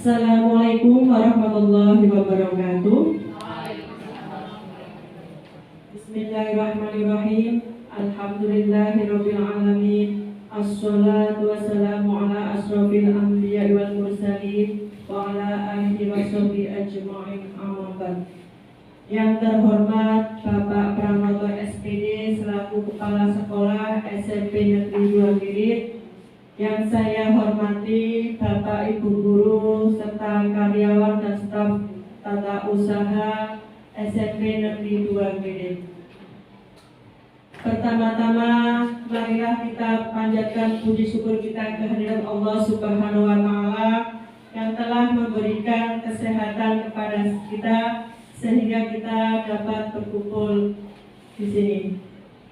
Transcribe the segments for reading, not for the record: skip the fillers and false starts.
Assalamualaikum warahmatullahi wabarakatuh. Bismillahirrahmanirrahim. Alhamdulillahirabbil alamin. Assalatu wassalamu ala asrofil anbiya'i wal mursalin wa ala alihi washabihi ajma'in, amma ba'd. Yang terhormat Bapak Pranoto SPD selaku Kepala Sekolah SMP Negeri 2 Wirid, yang saya hormati Bapak Ibu Guru serta karyawan dan staf tata usaha SMP Negeri 2 Wirid. Pertama-tama marilah kita panjatkan puji syukur kita kehadirat Allah Subhanahu wa Ta'ala yang telah memberikan kesehatan kepada kita sehingga kita dapat berkumpul di sini.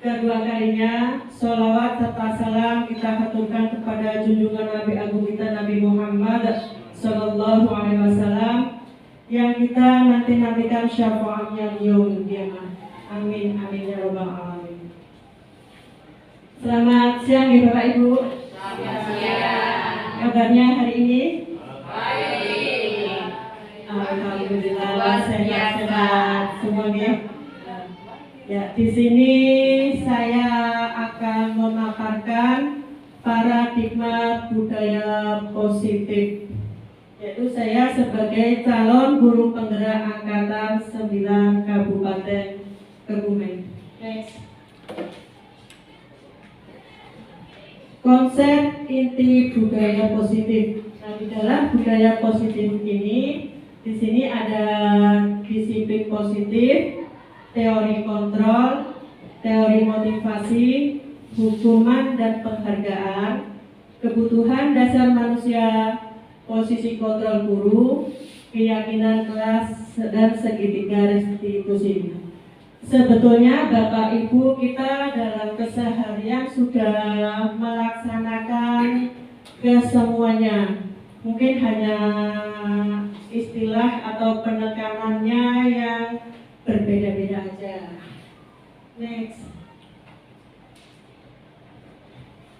Kedua kalinya, sholawat serta salam kita haturkan kepada junjungan Nabi Agung kita Nabi Muhammad Sallallahu Alaihi Wasallam yang kita nanti-nantikan syafaatnya yaumil qiyamah. Amin amin ya rabbal alamin. Selamat siang ya Bapak Ibu. Selamat siang. Kabarnya hari ini? Baik. Alhamdulillah sehat-sehat semuanya. Ya, di sini saya akan memaparkan paradigma budaya positif. Yaitu saya sebagai calon guru penggerak angkatan 9 Kabupaten Kebumen. Next. Konsep inti budaya positif. Nah, di dalam budaya positif ini, di sini ada disiplin positif, teori kontrol, teori motivasi, hukuman dan penghargaan, kebutuhan dasar manusia, posisi kontrol guru, keyakinan kelas, dan segitiga restitusi. Sebetulnya Bapak Ibu kita dalam keseharian sudah melaksanakan kesemuanya. Mungkin hanya istilah atau penekanannya yang berbeda-beda aja. Next.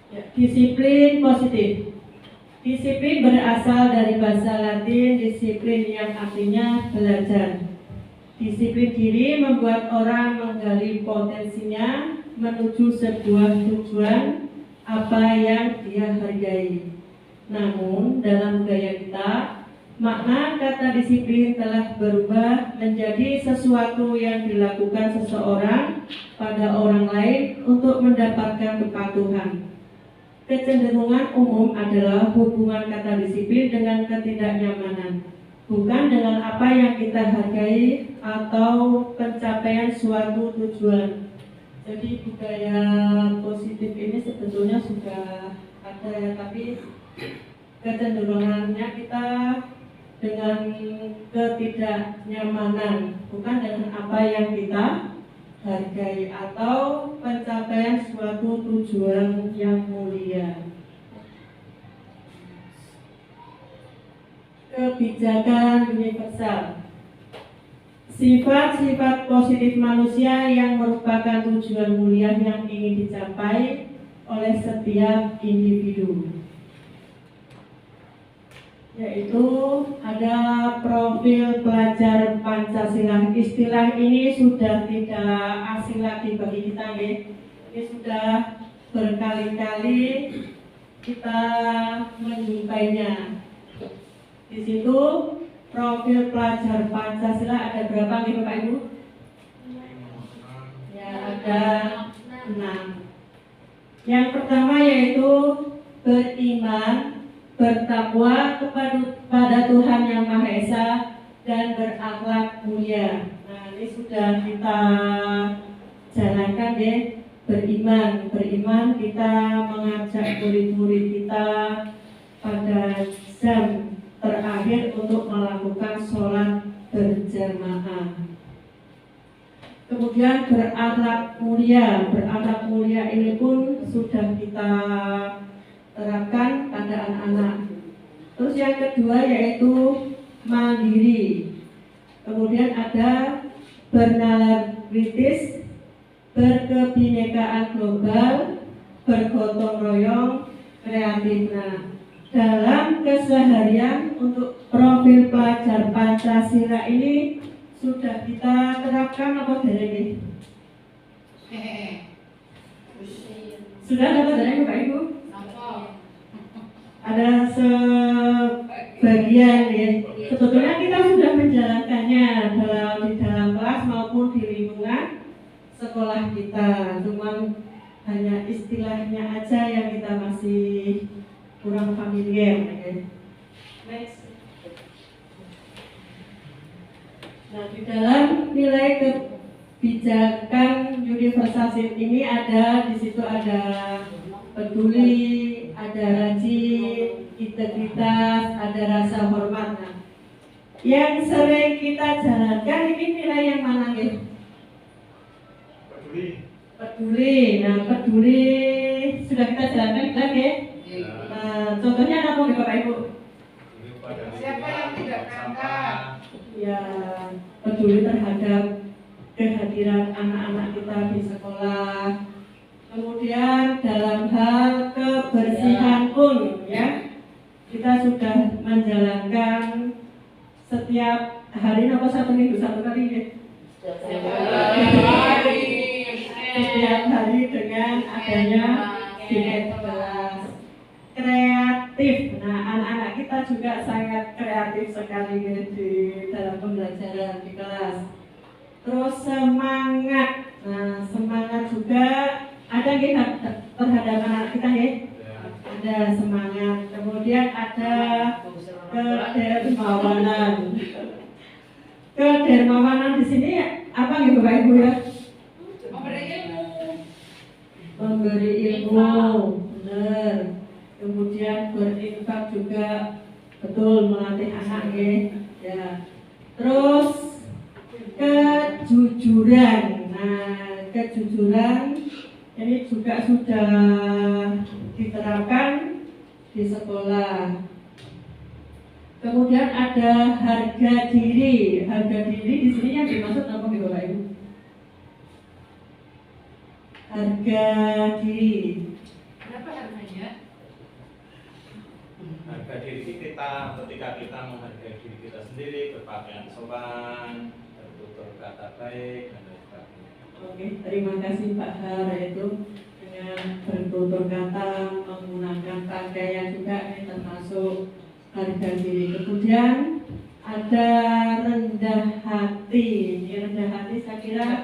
Ya, disiplin positif. Disiplin berasal dari bahasa Latin disiplin yang artinya belajar. Disiplin diri membuat orang menggali potensinya menuju sebuah tujuan apa yang dia hargai. Namun dalam budaya kita, makna kata disiplin telah berubah menjadi sesuatu yang dilakukan seseorang pada orang lain untuk mendapatkan kepatuhan. Kecenderungan umum adalah hubungan kata disiplin dengan ketidaknyamanan, bukan dengan apa yang kita hargai atau pencapaian suatu tujuan. Jadi budaya positif ini sebetulnya sudah ada ya, tapi kecenderungannya kita dengan ketidaknyamanan, bukan dengan apa yang kita hargai atau pencapaian suatu tujuan yang mulia. Kebijakan universal. Sifat-sifat positif manusia yang merupakan tujuan mulia yang ingin dicapai oleh setiap individu, yaitu ada profil pelajar Pancasila. Istilah ini sudah tidak asing lagi bagi kita, ya. Ini sudah berkali-kali kita menjumpainya. Di situ profil pelajar Pancasila ada berapa nih Bapak Ibu? Ya, ada 6. Yang pertama yaitu beriman, bertakwa kepada Tuhan Yang Maha Esa dan berakhlak mulia. Nah, ini sudah kita jalankan, ya. Beriman kita mengajak murid-murid kita pada jam terakhir untuk melakukan sholat berjamaah. Kemudian berakhlak mulia ini pun sudah kita terapkan pada anak-anak. Terus yang kedua yaitu mandiri. Kemudian ada bernalar kritis, berkebinekaan global, bergotong royong, kreatif. Nah, dalam keseharian untuk profil pelajar Pancasila ini sudah kita terapkan apa dari ini? Sudah dapat dari Bapak Ibu? Ada sebagian, ya. Sebetulnya kita sudah menjalankannya di dalam kelas maupun di lingkungan sekolah kita. Cuman hanya istilahnya aja yang kita masih kurang familiar, ya. Next. Nah, di dalam nilai kebijakan universalis ini di situ ada peduli, ada rajin, integritas, ada rasa hormat. Nah, yang sering kita jalankan ini nilai yang mana, ya? Peduli. Nah, peduli sudah kita jalankan, ya? Nah, contohnya apa nih Bapak Ibu? Siapa yang tidak berangkat? Ya, peduli terhadap kehadiran anak-anak kita di sekolah. Kemudian dalam hal kebersihan pun, ya, kita sudah menjalankan setiap hari atau satu minggu satu kali, ya? Setiap hari dengan adanya diet kelas. Kreatif. Nah, anak-anak kita juga sangat kreatif sekali, ya, di dalam pembelajaran di kelas. Terus semangat. Nah, semangat juga ada terhadap anak kita, ya? Ada semangat. Kemudian ada kedermawanan. Kedermawanan di sini apa nih Bapak Ibu, ya? Memberi ilmu, benar. Kemudian berinfak juga, betul, melatih anak, ya. Terus kejujuran. Nah, kejujuran ini juga sudah diterapkan di sekolah. Kemudian ada harga diri. Harga diri di sini yang dimaksud apa nih Bapak Ibu? Harga diri. Berapa harganya? Harga diri kita ketika kita menghargai diri kita sendiri, berpakaian sopan, bertutur kata baik, dan lain sebagainya. Oke, terima kasih Pak Har, yaitu dengan bertutur kata, menggunakan pakaian juga ini termasuk harga diri. Kemudian ada rendah hati. Ini rendah hati saya kira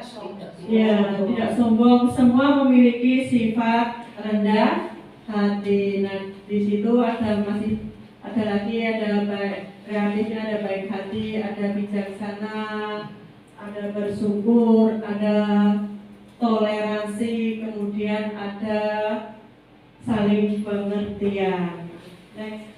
ya tidak sombong. Semua memiliki sifat rendah hati. Nah, di situ ada lagi ada baik kreatifnya, ada baik hati, ada bijaksana, ada bersyukur, ada toleransi, kemudian ada saling pengertian. Next.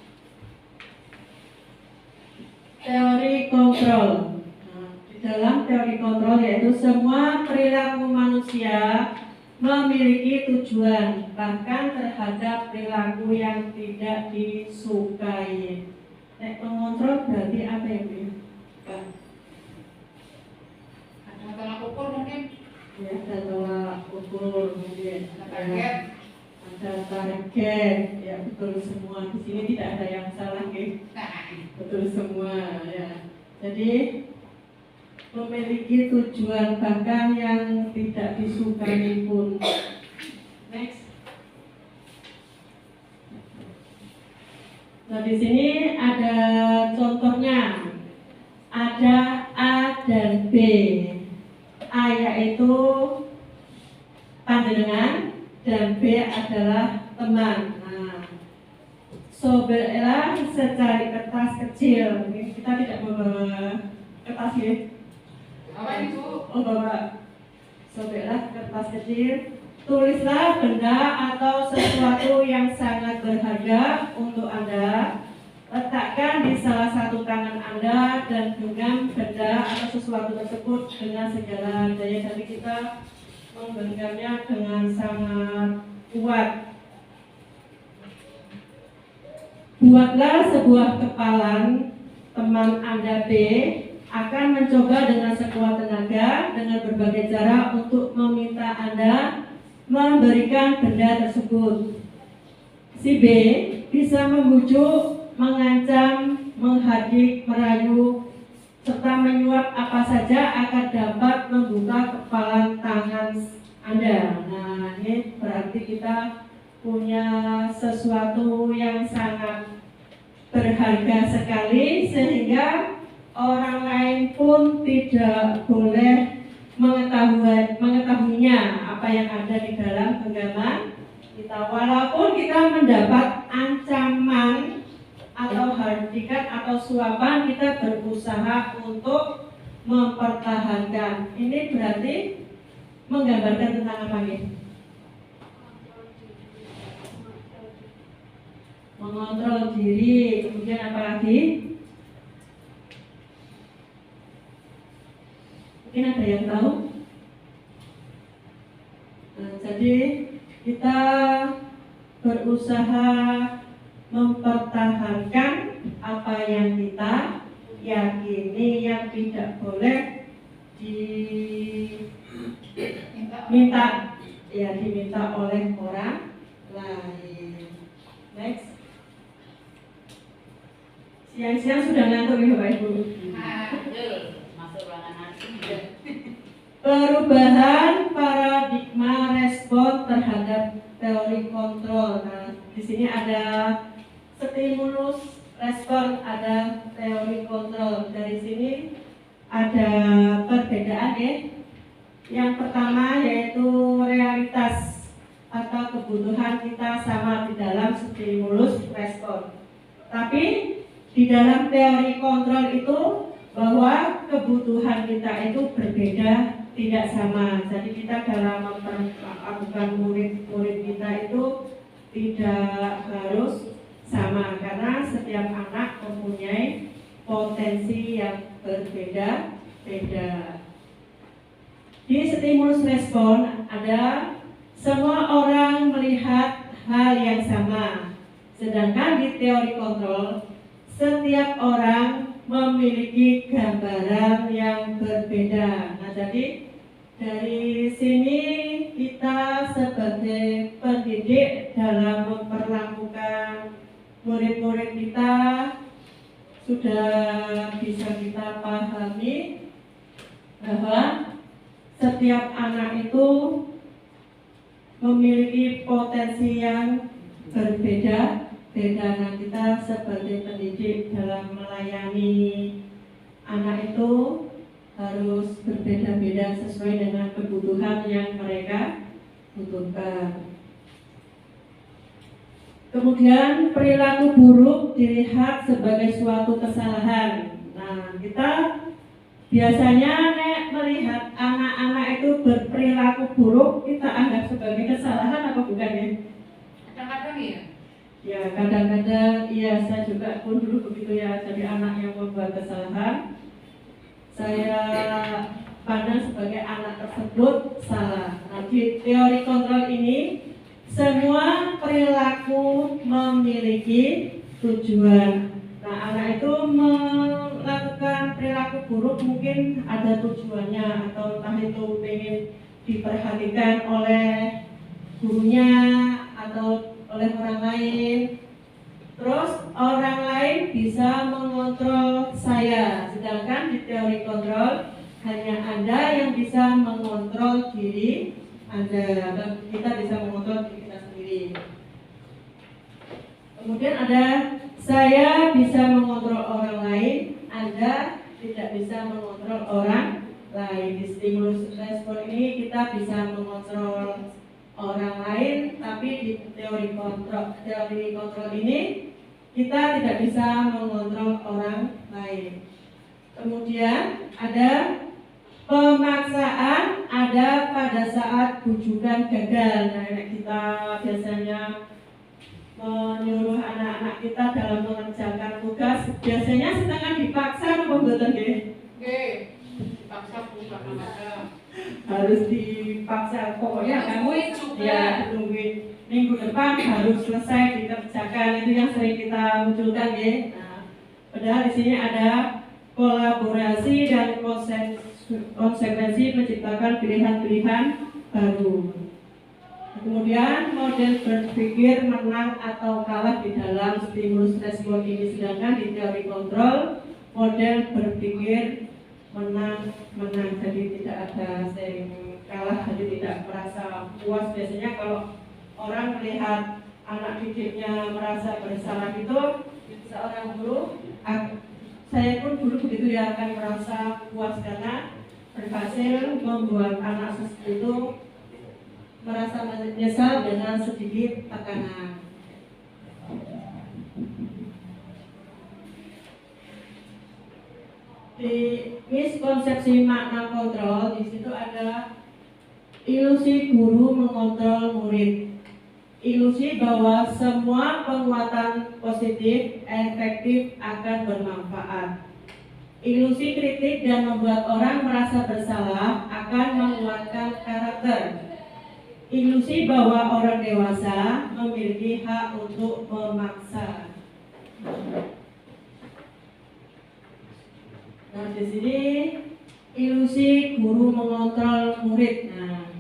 Teori kontrol. Nah, di dalam teori kontrol yaitu semua perilaku manusia memiliki tujuan, bahkan terhadap perilaku yang tidak disukai. Mengontrol berarti apa ya, Bu? Ada tolak ukur mungkin? Ya, ada tolak ukur mungkin. Ada target? Ada target, ya betul semua. Di sini tidak ada yang salah, ya. Betul semua, ya. Jadi memiliki tujuan bahkan yang tidak disukai pun. Next. Nah, di sini ada contohnya. Ada A dan B. A yaitu panjenengan dan B adalah teman. Nah, sobeklah secari kertas kecil. Ini kita tidak membawa kertas ya. Apa itu? Oh, bawa. Sobeklah kertas kecil. Tulislah benda atau sesuatu yang sangat berharga untuk Anda. Letakkan di salah satu tangan Anda dan genggam benda atau sesuatu tersebut dengan segala daya. Jadi kita menggenggamnya dengan sangat kuat. Buatlah sebuah kepalan. Teman Anda B akan mencoba dengan sekuat tenaga dengan berbagai cara untuk meminta Anda memberikan benda tersebut. Si B bisa membujuk, mengancam, menghardik, merayu, serta menyuap apa saja akan dapat membuka kepalan tangan Anda. Nah, ini berarti kita punya sesuatu yang sangat berharga sekali sehingga orang lain pun tidak boleh mengetahuinya apa yang ada di dalam genggaman kita. Walaupun kita mendapat ancaman atau hardikan atau suapan, kita berusaha untuk mempertahankan. Ini berarti menggambarkan tentang apa nih? Mengontrol diri. Kemudian apa lagi? Mungkin ada yang tahu? Nah, jadi kita berusaha mempertahankan apa yang kita yakini, yang tidak boleh diminta oleh orang lain. Next. Siang-siang sudah ngantuk ya Bapak Ibu. Masuk ruangan nanti. Perubahan paradigma respon terhadap teori kontrol. Nah, di sini ada stimulus, respon, ada teori kontrol. Dari sini ada perbedaan ya. Yang pertama yaitu realitas atau kebutuhan kita sama di dalam stimulus respon. Tapi di dalam teori kontrol itu bahwa kebutuhan kita itu berbeda, tidak sama. Jadi kita dalam memperlakukan murid-murid kita itu tidak harus sama karena setiap anak mempunyai potensi yang berbeda-beda. Di stimulus respon ada semua orang melihat hal yang sama. Sedangkan di teori kontrol setiap orang memiliki gambaran yang berbeda. Nah, jadi dari sini kita sebagai pendidik dalam memperlakukan murid-murid kita sudah bisa kita pahami bahwa setiap anak itu memiliki potensi yang berbeda. Nah, kita sebagai pendidik dalam melayani anak itu harus berbeda-beda sesuai dengan kebutuhan yang mereka butuhkan. Kemudian perilaku buruk dilihat sebagai suatu kesalahan. Nah, kita biasanya melihat anak-anak itu berperilaku buruk, kita anggap sebagai kesalahan apa bukan ya? Kadang-kadang ya. Ya, kadang-kadang iya, saya juga pun dulu begitu ya, jadi anak yang membuat kesalahan saya pandang sebagai anak tersebut salah. Nah, di teori kontrol ini semua perilaku memiliki tujuan. Nah, anak itu melakukan perilaku buruk mungkin ada tujuannya, atau entah itu ingin diperhatikan oleh gurunya atau oleh orang lain. Terus orang lain bisa mengontrol saya. Sedangkan di teori kontrol hanya Anda yang bisa mengontrol diri Anda, dan kita bisa mengontrol diri kita sendiri. Kemudian ada saya bisa mengontrol orang lain, Anda tidak bisa mengontrol orang lain. Di stimulus respon ini kita bisa mengontrol orang lain, tapi di teori kontrol ini kita tidak bisa mengontrol orang lain. Kemudian ada pemaksaan ada pada saat bujukan gagal. Nah, kita biasanya menyuruh anak-anak kita dalam mengerjakan tugas, biasanya setengah dipaksa apa mboten nggih? Nggih. Dipaksa Bu kadang-kadang. Harus dipaksa, pokoknya kamu Juga. ya ditungguin minggu depan harus selesai dikerjakan, itu yang sering kita munculkan ya. Nah, padahal di sini ada kolaborasi dan konsekuensi menciptakan pilihan-pilihan baru. Kemudian model berpikir menang atau kalah di dalam stimulus respon ini, sedangkan di teori kontrol model berpikir menang, jadi tidak ada sering kalah, jadi tidak merasa puas. Biasanya kalau orang melihat anak didiknya merasa bersalah itu, seorang guru, saya pun dulu begitu ya, akan merasa puas karena berhasil membuat anak itu merasa menyesal dengan sedikit tekanan. Di miskonsepsi makna kontrol, di situ ada ilusi guru mengontrol murid. Ilusi bahwa semua penguatan positif efektif akan bermanfaat. Ilusi kritik dan membuat orang merasa bersalah akan menguatkan karakter. Ilusi bahwa orang dewasa memiliki hak untuk memaksa. Nah, di sini ilusi guru mengontrol murid. Nah,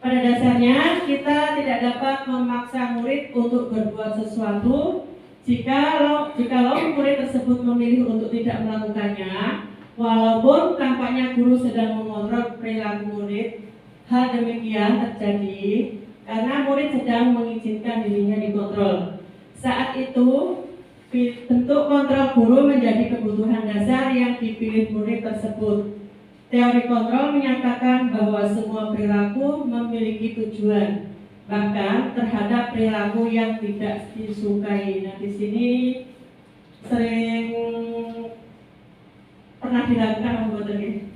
pada dasarnya kita tidak dapat memaksa murid untuk berbuat sesuatu jikalau murid tersebut memilih untuk tidak melakukannya, walaupun tampaknya guru sedang mengontrol perilaku murid. Hal demikian terjadi karena murid sedang mengizinkan dirinya dikontrol. Saat itu, bentuk kontrol guru menjadi kebutuhan dasar yang dipilih murid tersebut. Teori kontrol menyatakan bahwa semua perilaku memiliki tujuan, bahkan terhadap perilaku yang tidak disukai. Nah, di sini sering pernah dilakukan anggota ini.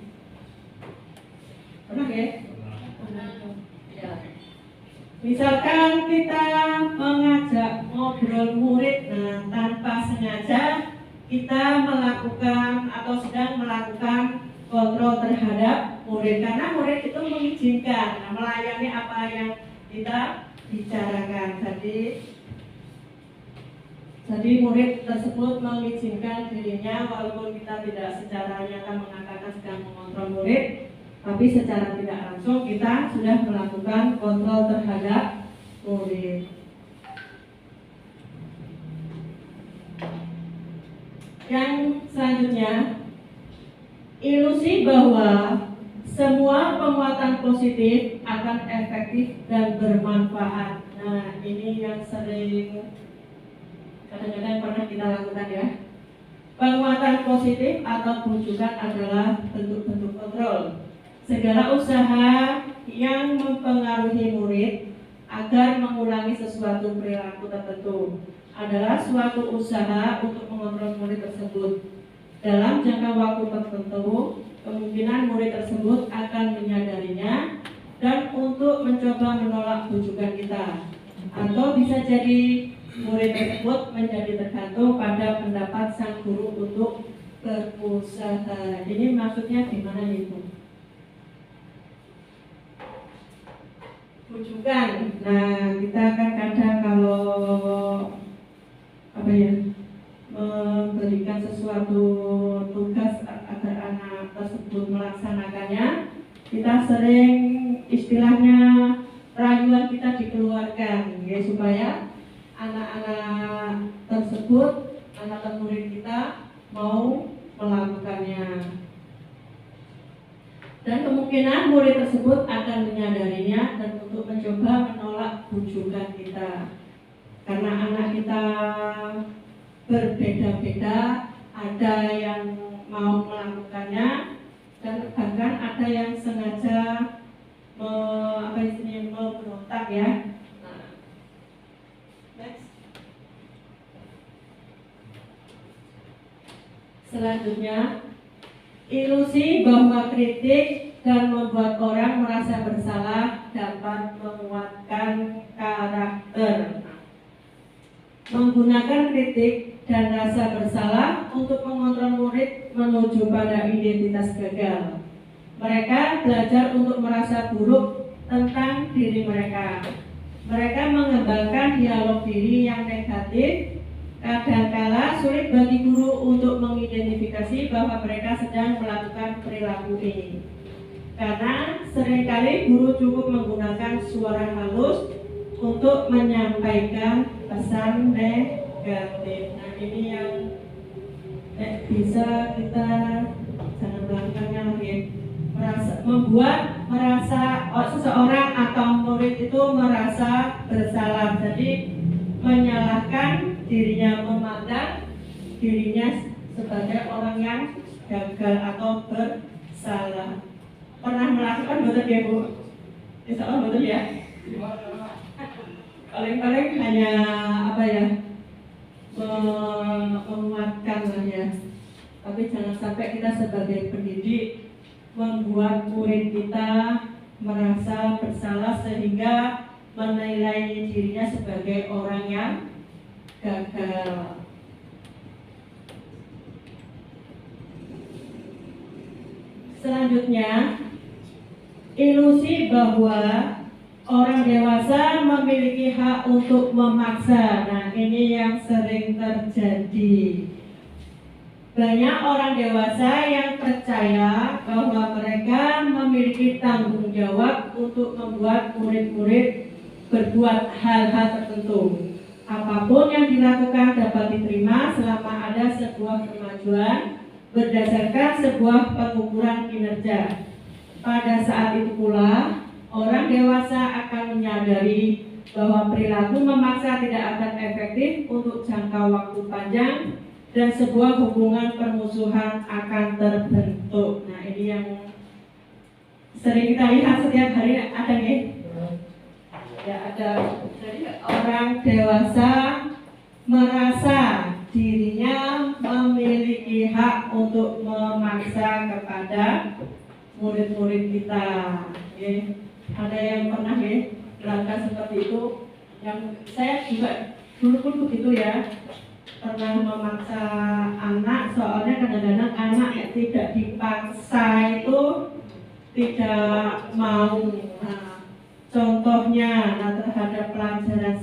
Pernah ya? Ya. Misalkan kita mengajak ngobrol murid, nah tanpa sengaja kita melakukan atau sedang melakukan kontrol terhadap murid, karena murid itu mengizinkan, melayani apa yang kita bicarakan. Jadi murid tersebut mengizinkan dirinya, walaupun kita tidak secara nyata mengatakan sedang mengontrol murid, tapi secara tidak langsung kita sudah melakukan kontrol terhadap murid. Yang selanjutnya, ilusi bahwa semua penguatan positif akan efektif dan bermanfaat. Nah, ini yang sering kadang-kadang pernah kita lakukan ya. Penguatan positif atau bujukan adalah bentuk-bentuk kontrol. Segala usaha yang mempengaruhi murid agar mengulangi sesuatu perilaku tertentu adalah suatu usaha untuk mengontrol murid tersebut. Dalam jangka waktu tertentu, kemungkinan murid tersebut akan menyadarinya dan untuk mencoba menolak bujukan kita. Atau bisa jadi murid tersebut menjadi tergantung pada pendapat sang guru untuk berusaha. Ini maksudnya gimana nih Bu? Bujukan. Nah, kita kan kadang kalau memberikan sesuatu tugas agar anak tersebut melaksanakannya, kita sering istilahnya rayuan kita dikeluarkan ya, supaya anak-anak tersebut, anak murid kita mau melakukannya. Dan kemungkinan murid tersebut akan menyadarinya dan untuk mencoba menolak bujukan kita. Karena anak kita berbeda-beda, ada yang mau melakukannya dan bahkan ada yang sengaja memberontak ya. Nah, next. Selanjutnya, ilusi bahwa kritik dan membuat orang merasa bersalah dapat menguatkan karakter. Menggunakan kritik dan rasa bersalah untuk mengontrol murid menuju pada identitas gagal. Mereka belajar untuk merasa buruk tentang diri mereka. Mereka mengembangkan dialog diri yang negatif. Kadangkala sulit bagi guru untuk mengidentifikasi bahwa mereka sedang melakukan perilaku ini. Karena seringkali guru cukup menggunakan suara halus untuk menyampaikan pesan negatif. Nah, ini yang bisa kita jangan melakukannya lagi. Merasa seseorang atau murid itu merasa bersalah. Jadi menyalahkan dirinya, memandang dirinya sebagai orang yang gagal atau bersalah. Pernah melakukan betul ya Bu? Insya Allah betul ya. Paling-paling hanya apa ya, menguatkan lah ya. Tapi jangan sampai kita sebagai pendidik membuat murid kita merasa bersalah sehingga menilai dirinya sebagai orang yang gagal. Selanjutnya, ilusi bahwa orang dewasa memiliki hak untuk memaksa. Nah, ini yang sering terjadi. Banyak orang dewasa yang percaya bahwa mereka memiliki tanggung jawab untuk membuat murid-murid berbuat hal-hal tertentu. Apapun yang dilakukan dapat diterima selama ada sebuah kemajuan berdasarkan sebuah pengukuran kinerja. Pada saat itu pula, orang dewasa akan menyadari bahwa perilaku memaksa tidak akan efektif untuk jangka waktu panjang dan sebuah hubungan permusuhan akan terbentuk. Nah, ini yang sering kita lihat setiap hari ada nih. Ya, ada. Jadi orang dewasa merasa dirinya memiliki hak untuk memaksa kepada murid-murid kita. Okay. Ada yang pernah melakukan seperti itu? Yang saya juga dulu pun begitu ya, pernah memaksa anak. Soalnya kadang-kadang anak yang tidak dipaksa itu tidak mau. Nah, contohnya terhadap pelajaran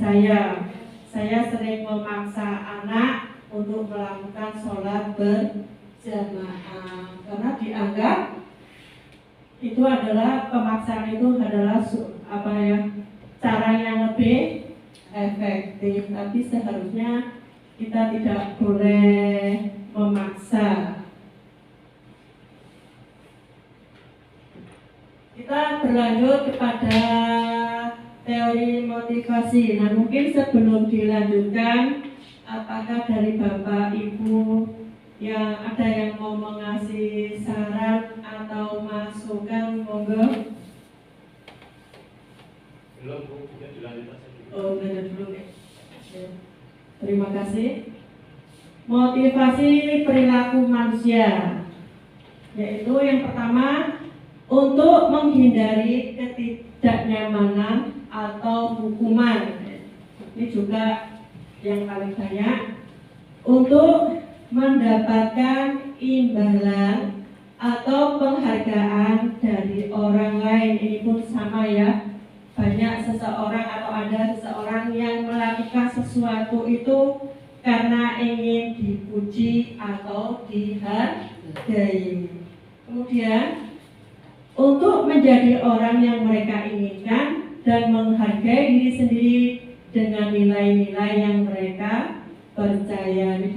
saya sering memaksa anak untuk melakukan sholat berjamaah karena dianggap itu adalah pemaksaan, itu adalah cara yang lebih efektif. Tapi seharusnya kita tidak boleh memaksa. Kita berlanjut kepada teori motivasi. Nah, mungkin sebelum dilanjutkan, apakah dari Bapak Ibu yang ada yang mau mengasih saran atau masukan, monggo? Belum Bu, ya dilanjut aja dulu. Oh, lanjut dulu nih. Terima kasih. Motivasi perilaku manusia, yaitu yang pertama, untuk menghindari ketidaknyamanan atau hukuman. Ini juga yang paling banyak. Untuk mendapatkan imbalan atau penghargaan dari orang lain. Ini pun sama ya. Banyak seseorang atau ada seseorang yang melakukan sesuatu itu karena ingin dipuji atau dihargai. Kemudian untuk menjadi orang yang mereka inginkan dan menghargai diri sendiri dengan nilai-nilai yang mereka percaya. Di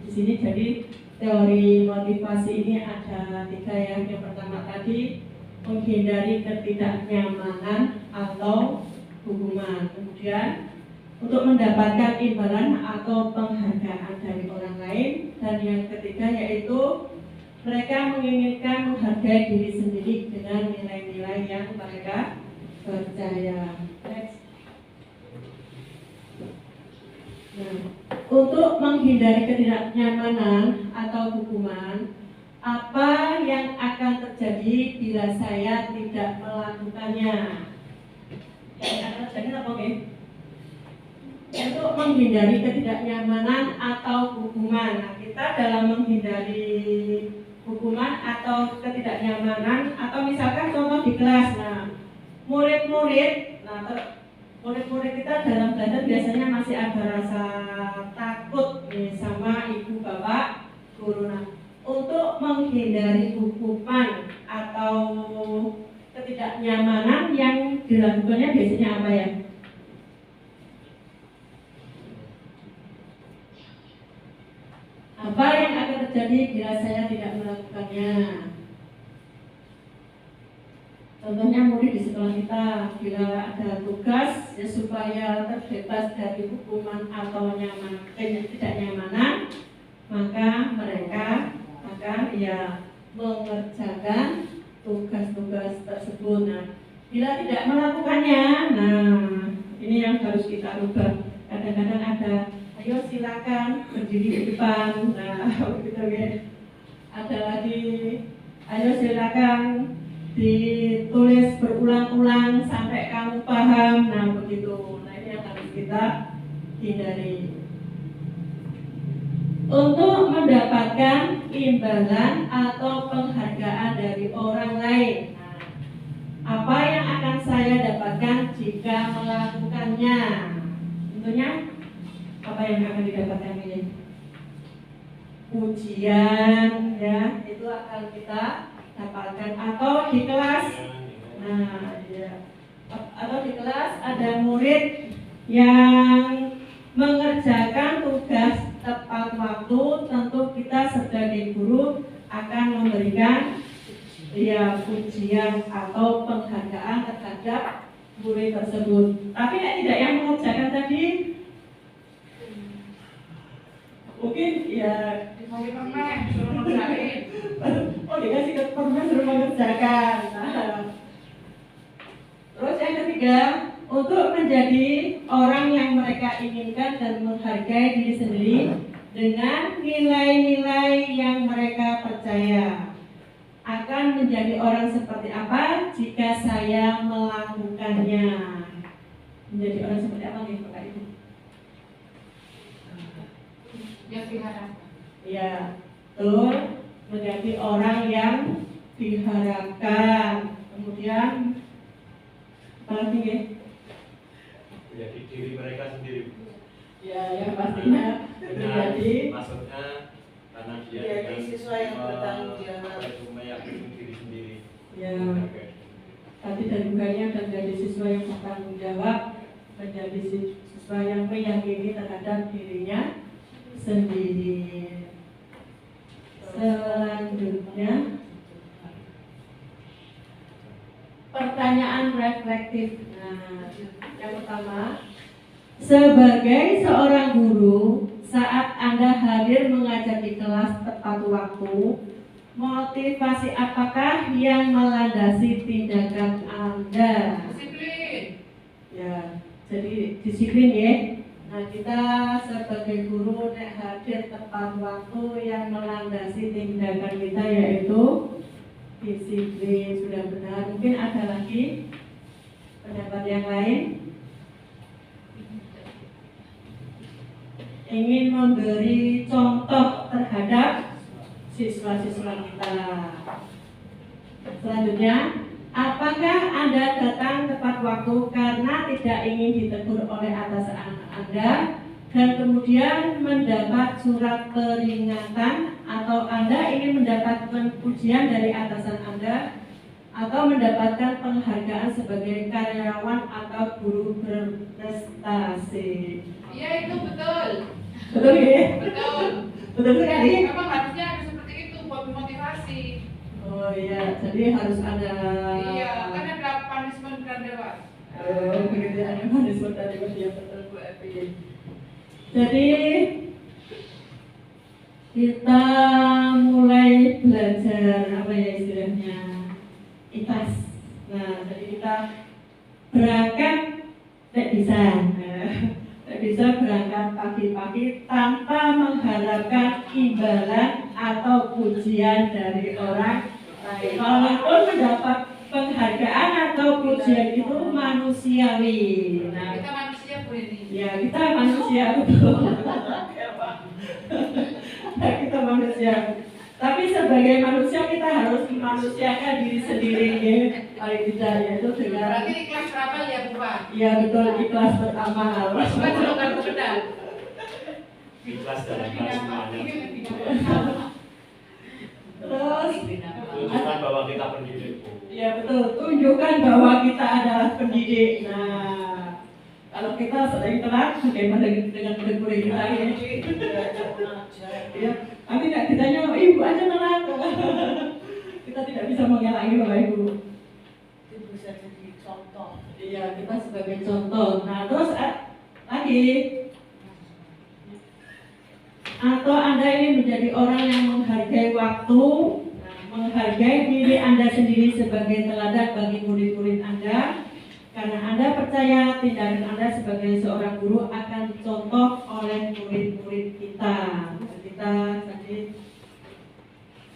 sini jadi teori motivasi ini ada 3 ya. Yang pertama tadi menghindari ketidaknyamanan atau hukuman. Kemudian untuk mendapatkan imbalan atau penghargaan dari orang lain. Dan yang ketiga yaitu mereka menginginkan menghargai diri sendiri dengan nilai-nilai yang mereka percaya. Next. Nah, untuk menghindari ketidaknyamanan atau hukuman, apa yang akan terjadi bila saya tidak melakukannya? Yang akan terjadi apa, oke? Untuk menghindari ketidaknyamanan atau hukuman. Nah, kita dalam menghindari hukuman atau ketidaknyamanan, atau misalkan contoh di kelas, nah murid-murid kita dalam belajar biasanya masih ada rasa takut nih sama ibu bapak guru. Nah, untuk menghindari hukuman atau ketidaknyamanan yang dilakukannya biasanya apa ya? Apa yang akan terjadi bila saya tidak melakukannya? Contohnya murid di sekolah kita, bila ada tugas ya, supaya terbebas dari hukuman atau ketidaknyamanan, maka mereka akan mengerjakan tugas-tugas tersebut. Nah, bila tidak melakukannya, nah ini yang harus kita rubah. Kadang-kadang ada, ayo silakan berdiri di depan. Nah, begitu ya. Ada lagi, ayo silakan ditulis berulang-ulang sampai kamu paham. Nah, begitu. Nah, ini yang harus kita hindari. Untuk mendapatkan imbalan atau penghargaan dari orang lain. Nah, apa yang akan saya dapatkan jika melakukannya? Tentunya apa yang akan didapatkan ini? Pujian, ya, itu akan kita dapatkan. Atau di kelas, nah, ya, atau di kelas ada murid yang mengerjakan tugas tepat waktu, tentu kita sebagai guru akan memberikan pujian atau penghargaan terhadap murid tersebut. Tapi tidak yang mengerjakan tadi, mungkin ya Mau permen, suruh ngerjain. oh dikasih ke permen suruh mengerjakan. Nah, terus yang ketiga, untuk menjadi orang yang mereka inginkan dan menghargai diri sendiri dengan nilai-nilai yang mereka percaya. Akan menjadi orang seperti apa jika saya melakukannya? Menjadi orang seperti apa nih Bapak Ibu? Yang diharapkan. Ya, betul. Menjadi orang yang diharapkan. Kemudian apa lagi ya? Jadi diri mereka sendiri. Ya, yang pastinya menjadi maksudnya karena dia jadi siswa yang bertanggung jawab. Meyakini diri sendiri. ya tadi dan bukannya menjadi siswa yang bertanggung jawab, menjadi siswa yang meyakini terhadap dirinya sendiri. Selanjutnya pertanyaan reflektif. Nah, yang pertama, sebagai seorang guru, saat Anda hadir mengajar di kelas tepat waktu, motivasi apakah yang melandasi tindakan Anda? Disiplin. Ya, jadi disiplin ya. Nah, kita sebagai guru hadir tepat waktu, yang melandasi tindakan kita yaitu disiplin. Sudah benar. Mungkin ada lagi pendapat yang lain? Ingin memberi contoh terhadap siswa-siswa kita. Selanjutnya, apakah Anda datang tepat waktu karena tidak ingin ditegur oleh atasan Anda dan kemudian mendapat surat peringatan, atau Anda ingin mendapatkan pujian dari atasan Anda atau mendapatkan penghargaan sebagai karyawan atau guru berprestasi? Iya, itu betul. Betul ya? Betul. Betul sekali. Memang harusnya ada seperti itu buat memotivasi. Oh iya, jadi harus ada. Iya, kan ada punishment dewas. Oh, begitu ya, ada punishment tadi ya, betul Bu Evi. Jadi kita mulai belajar apa ya istilahnya, ikhlas. Nah, jadi kita berangkat tidak bisa, tidak bisa berangkat pagi-pagi tanpa mengharapkan imbalan atau pujian dari orang lain. Walaupun mendapat penghargaan atau pujian itu manusiawi. Nah, Kita manusia Bu ini. ya kita manusia betul. Nah, kita manusia. Tapi sebagai manusia kita harus memanusiakan diri sendiri ya. Paling tidak yaitu dengan Berarti ikhlas beramal ya Bu Pak? ya betul ikhlas beramal. Bukan slogan benar. Ikhlas dalam hal semuanya. Terus Tunjukkan bahwa kita pendidik. ya betul, tunjukkan bahwa kita adalah pendidik. Nah, kalau kita sering telat, bagaimana dengan murid-murid kita ini? Ya, kami tidak ditanya, ibu aja telat. Kita tidak bisa menghalangi Bapak Ibu. Itu bisa jadi contoh. Iya, kita sebagai contoh. Nah, terus lagi, atau Anda ini menjadi orang yang menghargai waktu, menghargai diri Anda sendiri sebagai teladan bagi murid-murid Anda, karena Anda percaya tindakan Anda sebagai seorang guru akan dicontoh oleh murid-murid kita. Kita tadi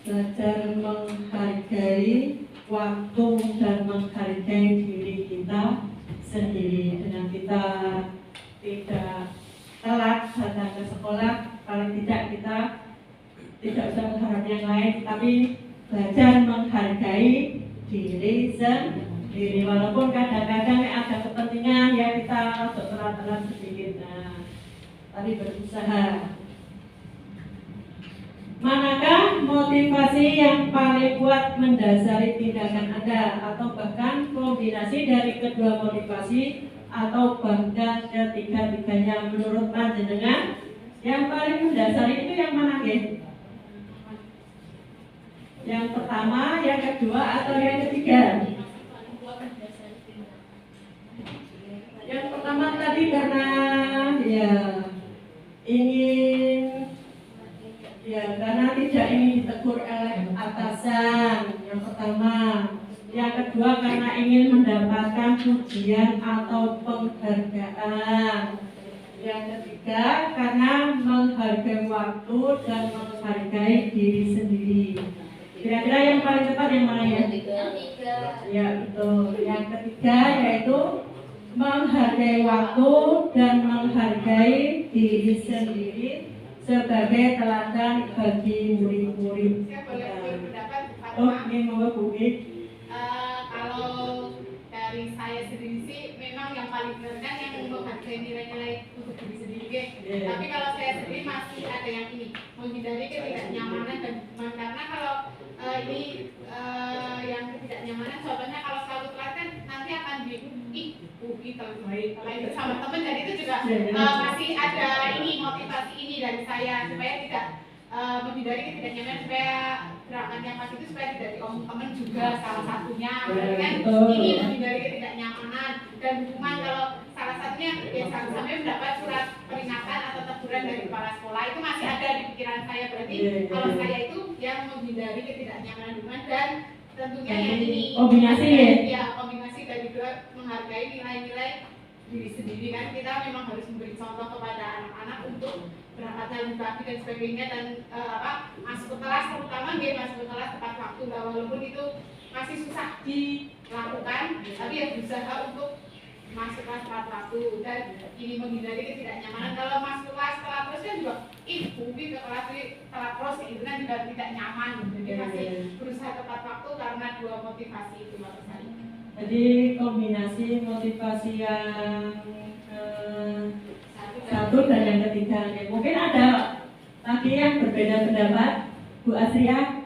belajar menghargai waktu dan menghargai diri kita sendiri. Dengan kita tidak telat datang ke sekolah, paling tidak kita tidak usah mengharap yang lain, tapi belajar menghargai diri sendiri. Walaupun kadang-kadang ada kepentingan ya kita telat-telat sedikit, nah, tapi berusaha. Manakah motivasi yang paling kuat mendasari tindakan Anda, atau bahkan kombinasi dari kedua motivasi, atau bahkan ketiga-tiganya menurut panjenengan? Yang paling mendasari itu yang mana, Gen? Yang pertama, yang kedua, atau yang ketiga? Yang pertama tadi karena ya ingin, ya karena tidak ingin ditegur oleh atasan. Yang pertama. Yang kedua karena ingin mendapatkan pujian atau penghargaan. Yang ketiga karena menghargai waktu dan menghargai diri sendiri. Kira-kira yang paling tepat yang mana ya? Ya betul. Yang ketiga yaitu menghargai waktu dan menghargai diri sendiri sebagai teladan bagi murid-murid. Saya boleh berpendapat Bu Oh, Fatma? ini mau Bu. Kalau dari saya sendiri sih memang yang paling benar kan yang menghargai nilai-nilai untuk diri sendiri. Yeah. Tapi kalau saya sendiri masih ada yang ini menghindari ketidaknyamanan dan dukungan, karena kalau ini yang ketidaknyamanan, contohnya kalau selalu telat kan nanti akan gitu sama teman, dan itu juga masih ada ini motivasi ini dari saya supaya tidak menghindari ketidaknyamanan, supaya gerakan yang pas itu supaya tidak diomong teman juga salah satunya. Berarti kan ini menghindari ketidaknyamanan dan dukungan. Kalau salah satunya ya sampai mendapat surat peringatan atau teguran dari kepala sekolah, itu masih ada di pikiran saya. Berarti kalau saya itu yang menghindari ketidaknyamanan dukungan, dan tentunya yang ini kombinasi ya kombinasi dari dua, menghargai nilai-nilai diri sendiri. Kan kita memang harus memberi contoh kepada anak-anak untuk berangkat jalan kaki dan sebagainya, dan masuk ke kelas, terutama dia masuk ke kelas tepat waktu. Walaupun itu masih susah dilakukan, tapi ya berusaha untuk masuk kelas tepat waktu dan ini menghindari ketidaknyamanan. Kalau masuk kelas telat terus kan juga mungkin ke kelas telat terus itu kan juga tidak nyaman. Jadi masih berusaha tepat waktu karena dua motivasi itu maksud saya. Jadi kombinasi motivasi yang satu dan yang ketiga. Mungkin ada lagi yang berbeda pendapat, Bu Asria,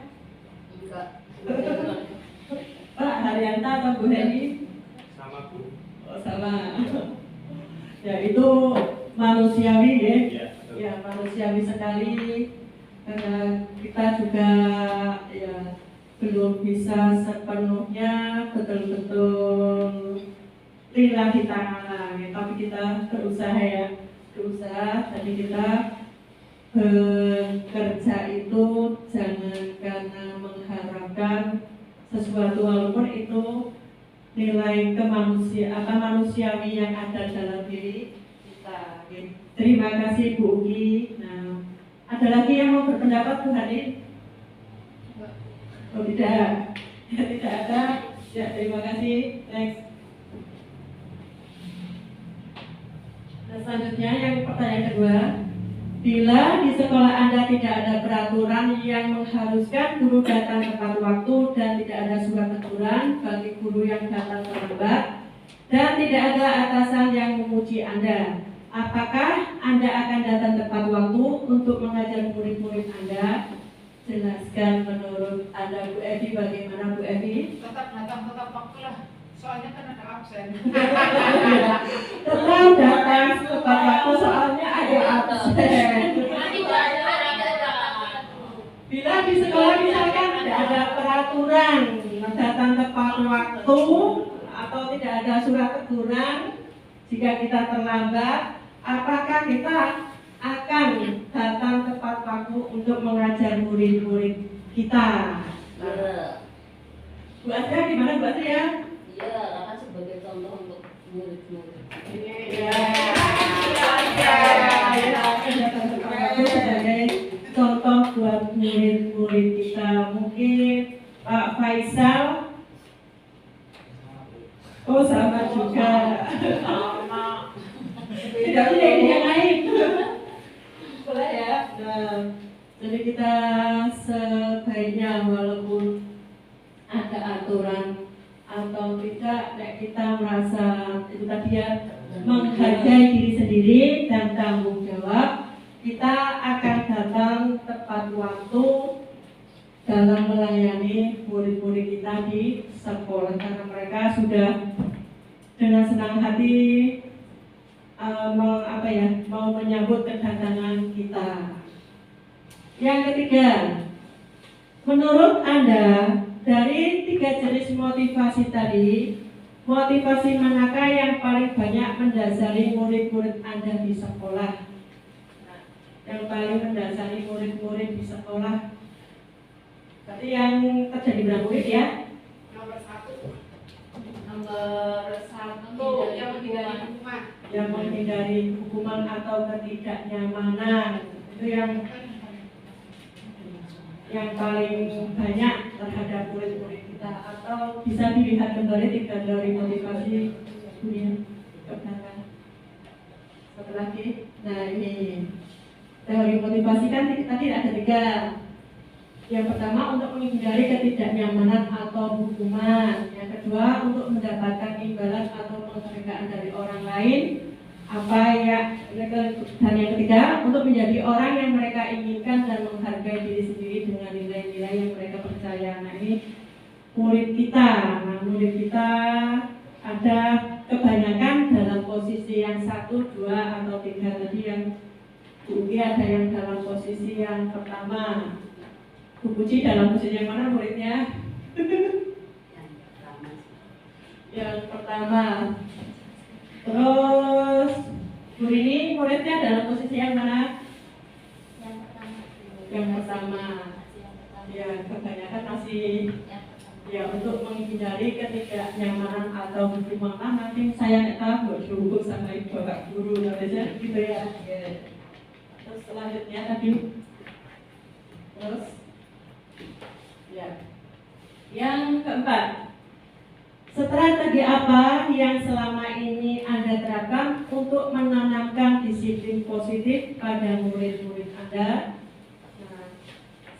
Pak Haryanto atau Bu Heni? Sama Bu. Oh, sama. Ya itu manusiawi ya. Iya, betul. Ya manusiawi sekali. Karena kita juga ya belum bisa sepenuhnya betul-betul lillahi ta'ala ya, tapi kita berusaha ya, berusaha. Jadi kita bekerja itu jangan karena mengharapkan sesuatu walaupun itu nilai manusiawi yang ada dalam diri kita. Oke. Terima kasih Bu Ugi. Nah, ada lagi yang mau berpendapat Bu Hanin? Oh tidak, ya, tidak ada. Ya, terima kasih. Next. Nah, selanjutnya yang pertanyaan kedua. Bila di sekolah Anda tidak ada peraturan yang mengharuskan guru datang tepat waktu dan tidak ada surat teguran bagi guru yang datang terlambat dan tidak ada atasan yang memuji Anda, apakah Anda akan datang tepat waktu untuk mengajar murid-murid Anda? Jelaskan menurut Anda, Bu Evi. Bagaimana Bu Evi? Tetap datang tetap waktu lah. Soalnya kan ada absen. Tetap datang tepat waktu soalnya ada absen. Bila di sekolah misalkan tidak ada peraturan datang tepat waktu atau tidak ada surat teguran jika kita terlambat, apakah kita akan datang tepat waktu untuk mengajar murid-murid kita? Bu Asya, gimana Bu Asya? Iya, akan sebagai contoh untuk murid-murid. Ya, sebagai contoh buat murid-murid kita. Mungkin Pak Faisal. Oh, sama juga. Tidak punya ide yang lain. Boleh ya. Nah, jadi kita sebaiknya walaupun ada aturan atau tidak, kita merasa itu tadi ya, menghargai diri sendiri dan tanggung jawab, kita akan datang tepat waktu dalam melayani murid-murid kita di sekolah karena mereka sudah dengan senang hati mau menyambut kedatangan kita. Yang ketiga, menurut Anda dari 3 jenis motivasi tadi, motivasi manakah yang paling banyak mendasari murid-murid Anda di sekolah? Nah, yang paling mendasari murid-murid di sekolah, berarti yang terjadi berapa murid ya? Nomor 1. Nomor 1 Yang menghindari hukuman. Yang menghindari hukuman atau ketidaknyamanan, itu yang paling banyak terhadap murid-murid kita. Atau bisa dilihat kembali 3 teori motivasi dunia ke belakang. Satu lagi, nah ini teori motivasi kan tadi ada 3. Yang pertama untuk menghindari ketidaknyamanan atau hukuman. Yang kedua untuk mendapatkan imbalan atau penghargaan dari orang lain. Dan yang ketiga untuk menjadi orang yang mereka inginkan dan menghargai diri sendiri dengan nilai-nilai yang mereka percaya. Nah ini murid kita. Nah murid kita ada kebanyakan dalam posisi yang 1, 2, atau 3 tadi. Yang Ugi ada yang dalam posisi yang pertama. Bu Puji dalam posisi yang mana muridnya? Yang pertama. Terus Bu Rini muridnya dalam posisi yang mana? Yang pertama. Ya, kebanyakan masih ya untuk menghindari ketidaknyamanan atau hukuman. Nanti saya nggak tahu hukum sama ibu bapak guru namanya gitu ya. Terus selanjutnya tadi. Terus ya. Yang keempat, strategi apa yang selama ini Anda terapkan untuk menanamkan disiplin positif pada murid-murid Anda? Nah,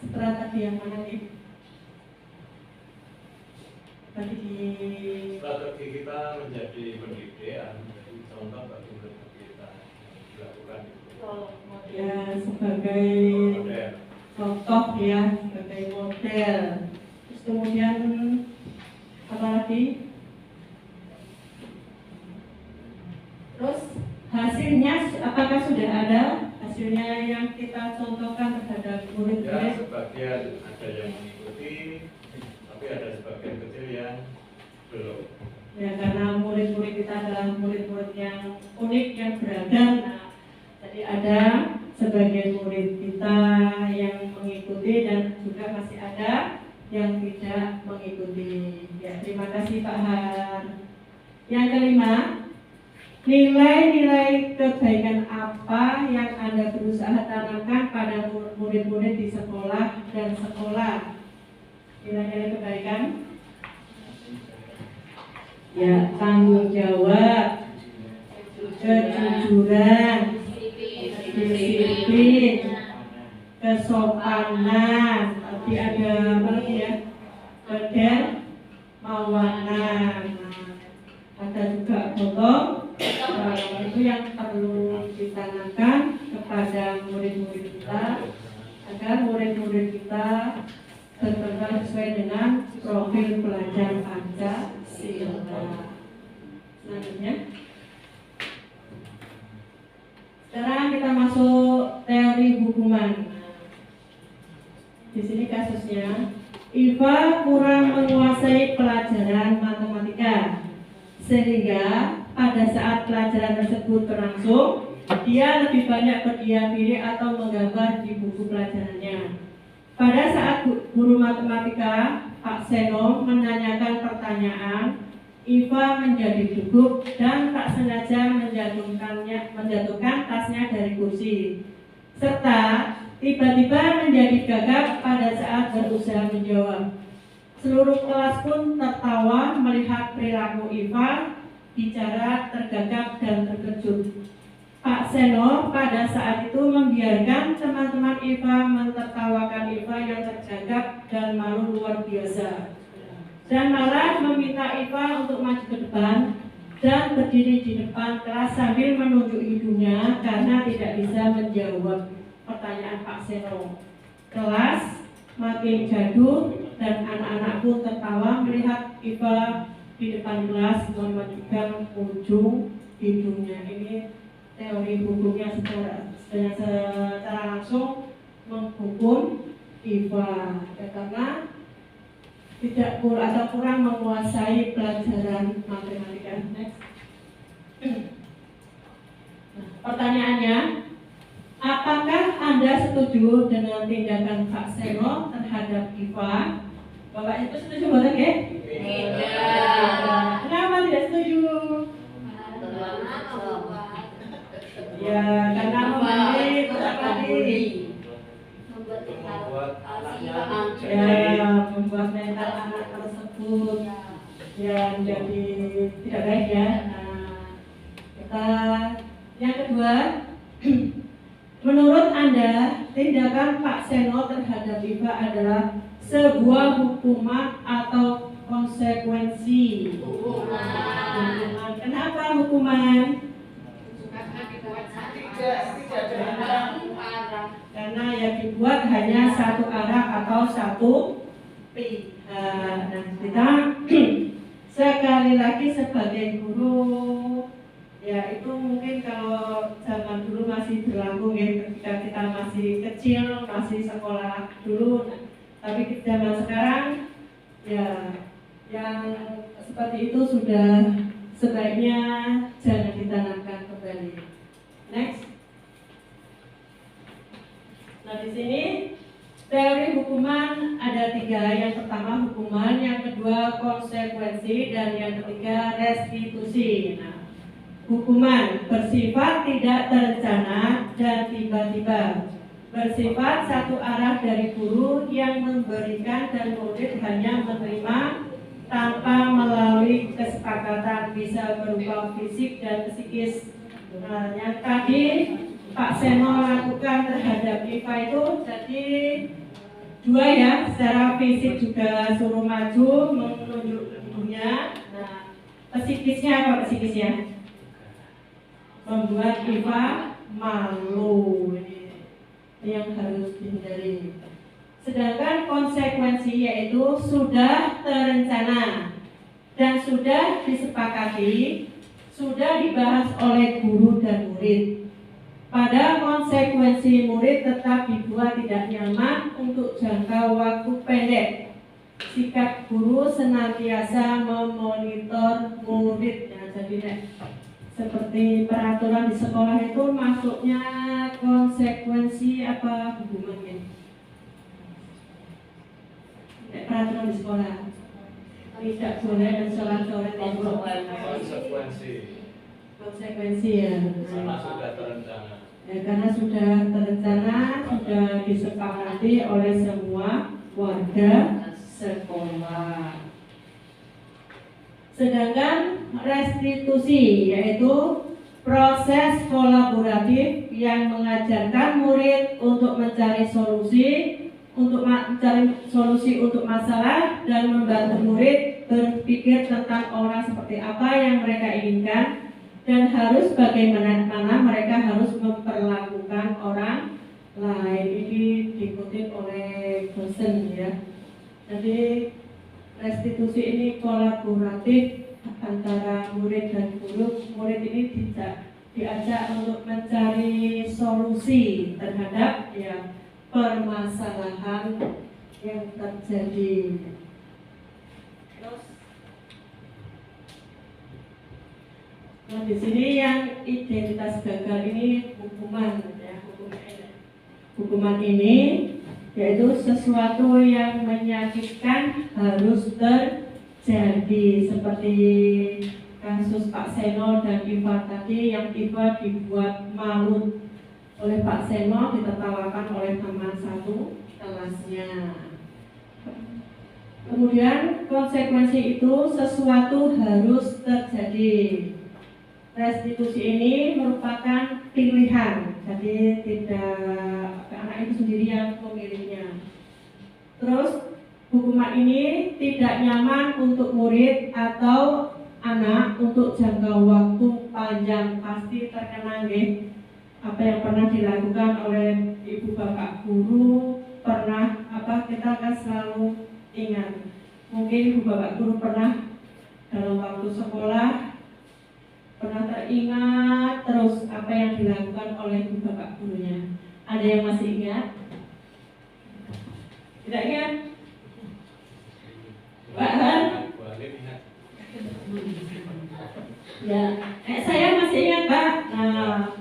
strategi yang mana nih? Strategi kita menjadi pendidik, contoh bagi murid kita dilakukan itu. Ya, sebagai Model. contoh ya, sebagai model. Terus kemudian apa lagi? Terus hasilnya apakah sudah ada hasilnya yang kita contohkan terhadap Ya, murid-murid? sebagian ada yang mengikuti, yang belum. Ya, karena murid-murid kita adalah murid-murid yang unik, yang beragam. Nah, jadi ada sebagian murid kita yang mengikuti dan juga masih ada yang tidak mengikuti. Ya, terima kasih Pak Har. Yang kelima, nilai-nilai kebaikan apa yang Anda berusaha tanamkan pada murid-murid di sekolah dan sekolah? Nilai-nilai kebaikan? Ya, tanggung jawab, kejujuran, disiplin, kesopanan, tadi ada apa lagi ya? Kedermawanan, ada juga gotong. Itu yang perlu ditanamkan kepada murid-murid kita agar murid-murid kita berkembang sesuai dengan profil pelajar Pancasila. Selanjutnya, sekarang kita masuk teori hukuman. Di sini kasusnya, Iva kurang menguasai pelajaran matematika, sehingga pada saat pelajaran tersebut berlangsung, dia lebih banyak berdiam diri atau menggambar di buku pelajarannya. Pada saat guru matematika, Pak Seno, menanyakan pertanyaan, Iva menjadi gugup dan tak sengaja menjatuhkan tasnya dari kursi, serta tiba-tiba menjadi gagap pada saat berusaha menjawab. Seluruh kelas pun tertawa melihat perilaku Iva bicara tergagap dan terkejut. Pak Seno pada saat itu membiarkan teman-teman Iva mentertawakan Iva yang tergagap dan malu luar biasa, dan malah meminta Iva untuk maju ke depan dan berdiri di depan kelas sambil menunjuk hidungnya karena tidak bisa menjawab pertanyaan Pak Seno. Kelas makin gaduh dan anak-anak pun tertawa melihat Iva di depan kelas menunjukkan ujung hidungnya. Ini teori hukumnya secara langsung menghukum Iva ya, karena tidak atau kurang menguasai pelajaran matematika. Next. Nah, pertanyaannya, apakah Anda setuju dengan tindakan Pak Seno terhadap Iva? Bapak Ibu setuju bukan ya? Tidak. Kenapa tidak setuju? Ya, karena memberi membuat mental anak tersebut yang jadi tidak baik ya. Nah, yang kedua, menurut Anda tindakan Pak Seno terhadap Iva adalah sebuah hukuman atau konsekuensi? Hukuman. Kenapa hukuman? Karena yang dibuat hanya satu arah atau satu pihak. Nah, kita sekali lagi sebagai guru, ya itu mungkin kalau zaman dulu masih berlaku ya, ketika kita masih kecil, masih sekolah dulu. Tapi di zaman sekarang, ya yang seperti itu sudah sebaiknya jangan ditanamkan kembali. Next. Nah, di sini teori hukuman ada 3. Yang pertama hukuman, yang kedua konsekuensi, dan yang ketiga restitusi. Nah, hukuman bersifat tidak terencana dan tiba-tiba, bersifat satu arah dari guru yang memberikan dan murid hanya menerima tanpa melalui kesepakatan, bisa berupa fisik dan psikis. Nah, yang tadi Pak Seno lakukan terhadap Iva itu jadi 2 ya, secara fisik juga suruh maju menunjuk hidungnya. Nah, psikisnya apa psikisnya? Membuat Iva malu. Ini yang harus dihindari. Sedangkan konsekuensi yaitu sudah terencana dan sudah disepakati, sudah dibahas oleh guru dan murid. Pada konsekuensi, murid tetap dibuat tidak nyaman untuk jangka waktu pendek sikap guru senantiasa memonitor murid. Nah, jadi seperti peraturan di sekolah itu masuknya konsekuensi apa hukumannya? Peraturan di sekolah tidak boleh mencoret-coret konsekuensi ya. Karena sudah terencana. Ya, karena sudah terencana, sudah disepakati oleh semua warga sekolah. Sedangkan restitusi yaitu proses kolaboratif yang mengajarkan murid untuk mencari solusi untuk masalah dan membantu murid berpikir tentang orang seperti apa yang mereka inginkan dan harus bagaimana mereka harus memperlakukan orang lain. Ini dikutip oleh dosen ya. Jadi restitusi ini kolaboratif antara murid dan guru. Murid ini diajak untuk mencari solusi terhadap ya permasalahan yang terjadi. Terus, nah di sini yang identitas gagal ini hukuman ya, hukuman ini yaitu sesuatu yang menyakitkan harus terjadi seperti kasus Pak Seno dan Iva tadi yang Iva dibuat malu oleh Pak Seno, ditertawakan oleh teman satu kelasnya. Kemudian konsekuensi itu sesuatu harus terjadi. Restitusi ini merupakan pilihan, jadi tidak anak itu sendiri yang memilihnya. Terus hukuman ini tidak nyaman untuk murid atau anak untuk jangka waktu panjang. Pasti terkenang ya. Apa yang pernah dilakukan oleh ibu bapak guru pernah kita akan selalu ingat. Mungkin ibu bapak guru pernah dalam waktu sekolah pernah teringat terus apa yang dilakukan oleh ibu bapak gurunya. Ada yang masih ingat? Tidak ingat? Pak Han? Ya, saya masih ingat Pak. Nah,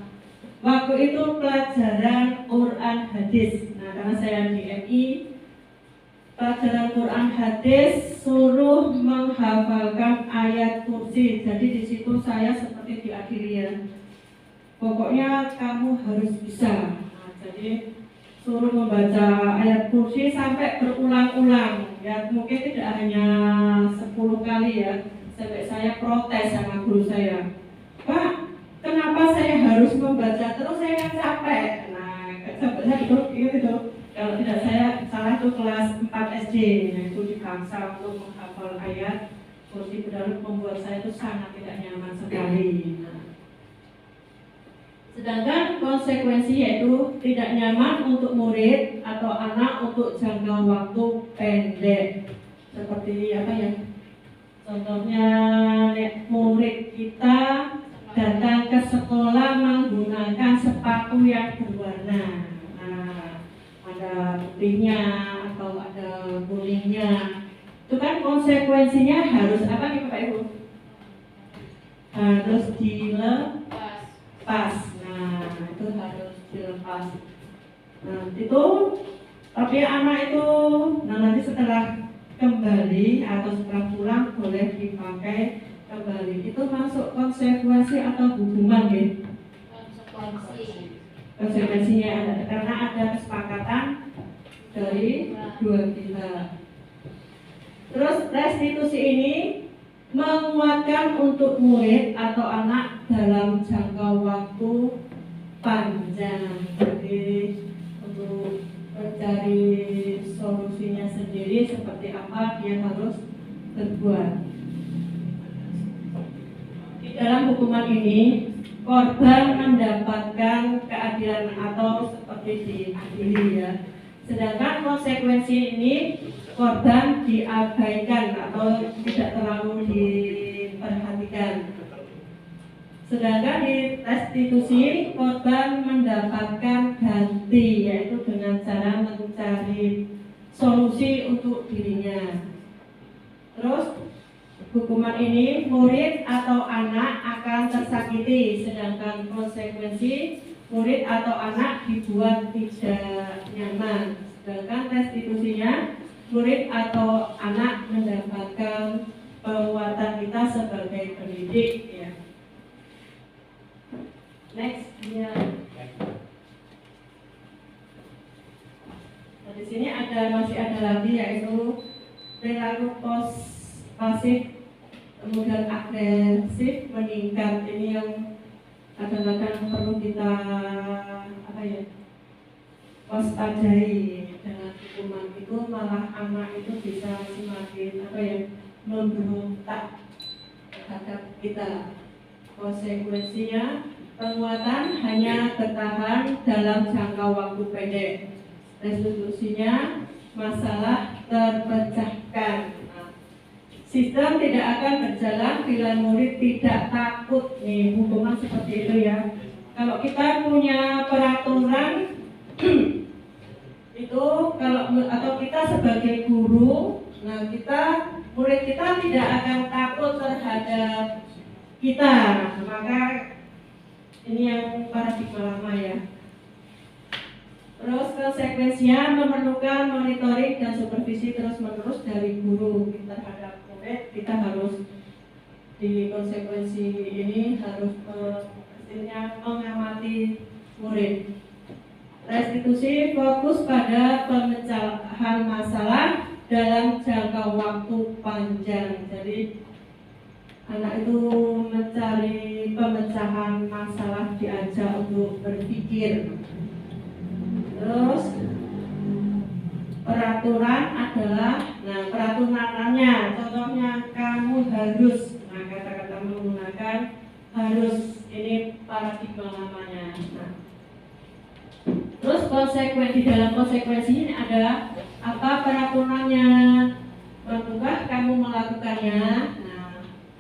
waktu itu pelajaran Quran hadis. Nah, karena saya di MI, pelajaran Quran hadis suruh menghafalkan ayat kursi. Jadi di situ saya seperti diakhiri ya. Pokoknya kamu harus bisa. Nah, jadi suruh membaca ayat kursi sampai berulang-ulang. Ya, mungkin tidak hanya 10 kali ya. Sampai saya protes sama guru saya. Pak, kenapa saya harus membaca terus, saya kan capek. Nah, sampai saya itu kalau tidak saya salah itu kelas 4 SD, yaitu dipaksa untuk menghafal ayat kursi benar membuat saya itu sangat tidak nyaman sekali. Nah, sedangkan konsekuensi yaitu tidak nyaman untuk murid atau anak untuk jangka waktu pendek. Seperti apa ya? Contohnya murid kita datang ke sekolah menggunakan sepatu yang berwarna. Nah, ada putihnya atau ada kuningnya. Itu kan konsekuensinya harus apa nih Bapak Ibu? Harus dilepas. Nah, itu harus dilepas. Nah, itu tapi anak itu nanti setelah kembali atau setelah pulang boleh dipakai kembali. Itu masuk konsekuensi atau hukuman ya? Konsekuensinya ada karena ada kesepakatan dari dua pihak. Terus restitusi ini menguatkan untuk murid atau anak dalam jangka waktu panjang. Jadi untuk mencari solusinya sendiri seperti apa dia harus berbuat. Di dalam hukuman ini korban mendapatkan keadilan atau seperti diadili ya. Sedangkan konsekuensi ini korban diabaikan atau tidak terlalu diperhatikan. Sedangkan di restitusi korban mendapatkan ganti yaitu dengan cara mencari solusi untuk dirinya. Terus hukuman ini murid atau anak akan tersakiti, sedangkan konsekuensi murid atau anak dibuat tidak nyaman. Sedangkan restitusinya murid atau anak mendapatkan penguatan kita sebagai pendidik ya. Next ya. Nah, di sini masih ada lagi yaitu perilaku pasif kemudian agresif meningkat. Ini yang kadang-kadang perlu kita waspadai dengan hukuman itu, malah anak itu bisa semakin memberontak terhadap kita. Konsekuensinya penguatan hanya bertahan dalam jangka waktu pendek. Restitusinya masalah terpecahkan. Sistem tidak akan berjalan bila murid tidak takut. Nih, hukuman seperti itu ya. Kalau kita punya peraturan itu atau kita sebagai guru, nah murid kita tidak akan takut terhadap kita. Maka ini yang paradigma lama ya. Terus konsekuensinya memerlukan monitoring dan supervisi terus-menerus dari guru terhadap murid. Kita harus di konsekuensi ini harus mengamati murid. Restitusi fokus pada pemecahan masalah dalam jangka waktu panjang. Jadi anak itu mencari pemecahan masalah, diajak untuk berpikir. Terus peraturan adalah, peraturannya contohnya kamu harus, kata-kata menggunakan harus, ini paradigma lamanya. Terus konsekuensi, dalam konsekuensi ini ada apa peraturannya? Mampukah kamu melakukannya?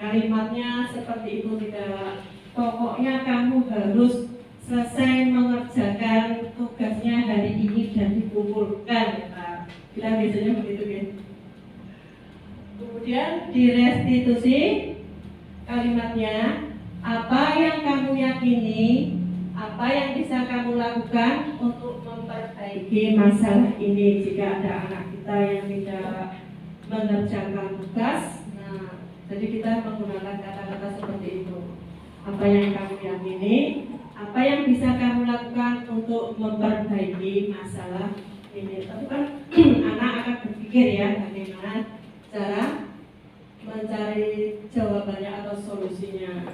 Kalimatnya seperti itu tidak. Pokoknya kamu harus selesai mengerjakan tugasnya hari ini dan dikumpulkan. Kita biasanya begitu kan. Kemudian di restitusi kalimatnya, apa yang kamu yakini, apa yang bisa kamu lakukan untuk memperbaiki masalah ini jika ada anak kita yang tidak mengerjakan tugas. Jadi kita menggunakan kata-kata seperti itu. Apa yang kamu yakini, apa yang bisa kamu lakukan untuk memperbaiki masalah ini. Tapi kan anak akan berpikir ya bagaimana cara mencari jawabannya atau solusinya.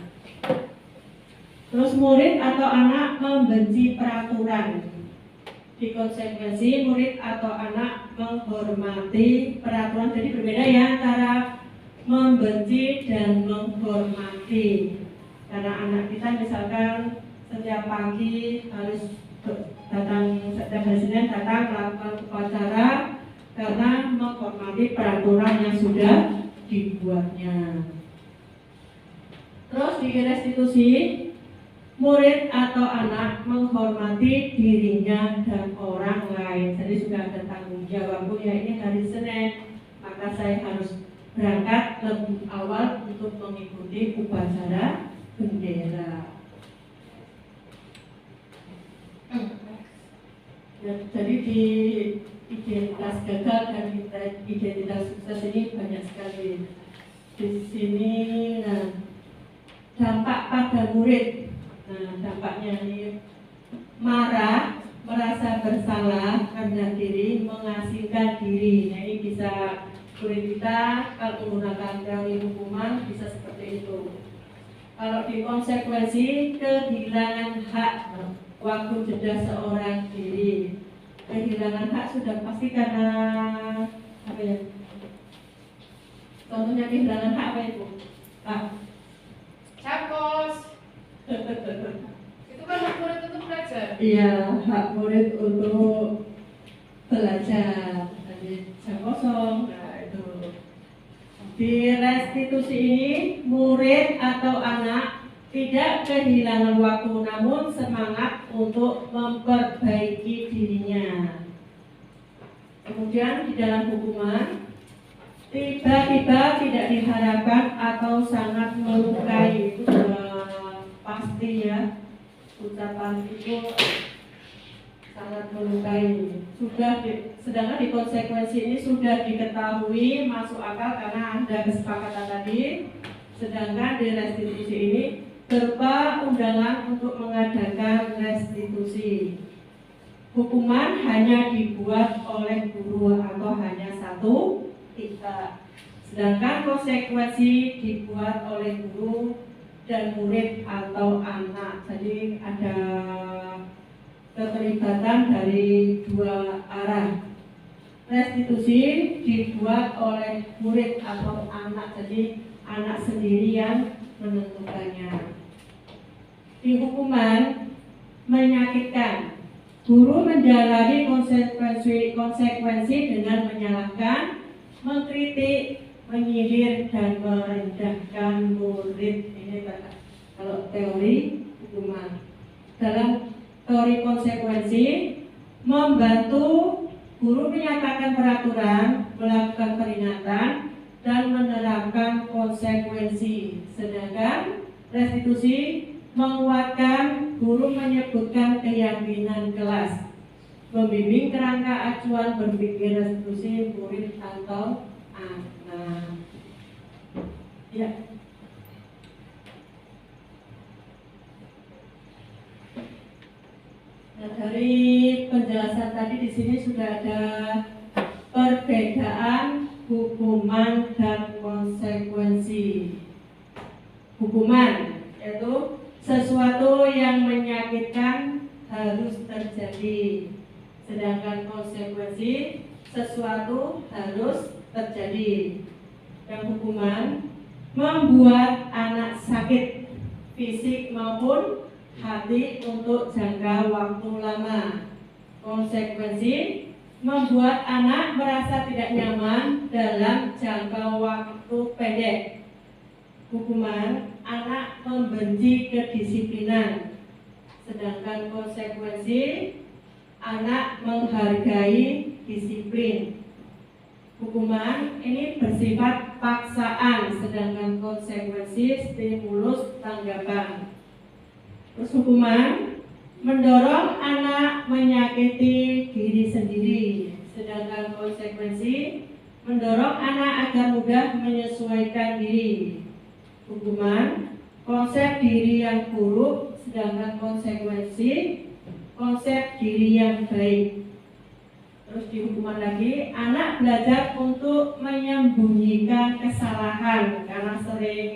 Terus murid atau anak membenci peraturan. Di konsekuensi murid atau anak menghormati peraturan. Jadi berbeda ya antara membenci dan menghormati. Karena anak kita misalkan setiap pagi harus datang, setiap hari Senin datang melakukan upacara karena menghormati peraturan yang sudah dibuatnya. Terus di restitusi, murid atau anak menghormati dirinya dan orang lain. Jadi sudah ada tanggung jawabku ya, ini hari Senin, maka saya harus berangkat lebih awal untuk mengikuti upacara bendera. Jadi di identitas gagal dan identitas sukses ini banyak sekali. Di sini, dampak pada murid. Dampaknya ini marah, merasa bersalah, rendah diri, mengasingkan diri. Nah, ini bisa murid kita kalau menggunakan teori hukuman bisa seperti itu. Kalau di konsekuensi, kehilangan hak waktu jeda seorang diri. Kehilangan hak sudah pasti karena apa ya? Contohnya kehilangan hak apa itu? Capos. Itu kan hak murid untuk belajar. Iya, hak murid untuk belajar. Jadi jam kosong. Di restitusi ini, murid atau anak tidak kehilangan waktu namun semangat untuk memperbaiki dirinya. Kemudian di dalam hukuman, tiba-tiba tidak diharapkan atau sangat melukai, itu sudah pasti ya, ucapan itu sangat melukai. Sedangkan di konsekuensi ini sudah diketahui masuk akal karena ada kesepakatan tadi. Sedangkan di restitusi ini berupa undangan untuk mengadakan restitusi. Hukuman hanya dibuat oleh guru atau hanya satu tidak. Sedangkan konsekuensi dibuat oleh guru dan murid atau anak. Jadi ada keterlibatan dari dua arah. Restitusi dibuat oleh murid atau anak, jadi anak sendiri yang menentukannya. Di hukuman menyakitkan, guru menjalani konsekuensi dengan menyalahkan, mengkritik, menyindir, dan merendahkan murid. Ini kalau teori hukuman. Dalam teori konsekuensi, membantu guru menyatakan peraturan, melakukan peringatan, dan menerapkan konsekuensi. Sedangkan restitusi menguatkan, guru menyebutkan keyakinan kelas, membimbing kerangka acuan berpikir restitusi murid atau anak. Ya. Nah, dari penjelasan tadi di sini sudah ada perbedaan hukuman dan konsekuensi. Hukuman yaitu sesuatu yang menyakitkan harus terjadi, sedangkan konsekuensi sesuatu harus terjadi. Yang hukuman membuat anak sakit fisik maupun hati untuk jangka waktu lama. Konsekuensi membuat anak merasa tidak nyaman dalam jangka waktu pendek. Hukuman, anak membenci kedisiplinan. Sedangkan konsekuensi, anak menghargai disiplin. Hukuman ini bersifat paksaan, sedangkan konsekuensi stimulus tanggapan. Terus hukuman mendorong anak menyakiti diri sendiri, sedangkan konsekuensi mendorong anak agar mudah menyesuaikan diri. Hukuman konsep diri yang buruk, sedangkan konsekuensi konsep diri yang baik. Terus di hukuman lagi, anak belajar untuk menyembunyikan kesalahan karena sering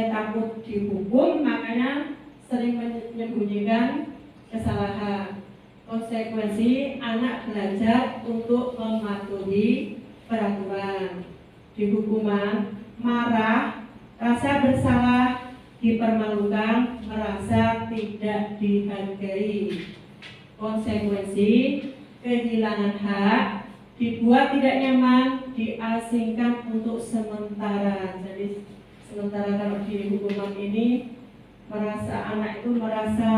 takut dihukum, makanya sering menyembunyikan kesalahan. Konsekuensi, anak belajar untuk mematuhi peraturan. Di hukuman, marah, rasa bersalah, dipermalukan, merasa tidak dihargai. Konsekuensi, kehilangan hak, dibuat tidak nyaman, diasingkan untuk sementara. Jadi sementara kalau di hukuman ini anak itu merasa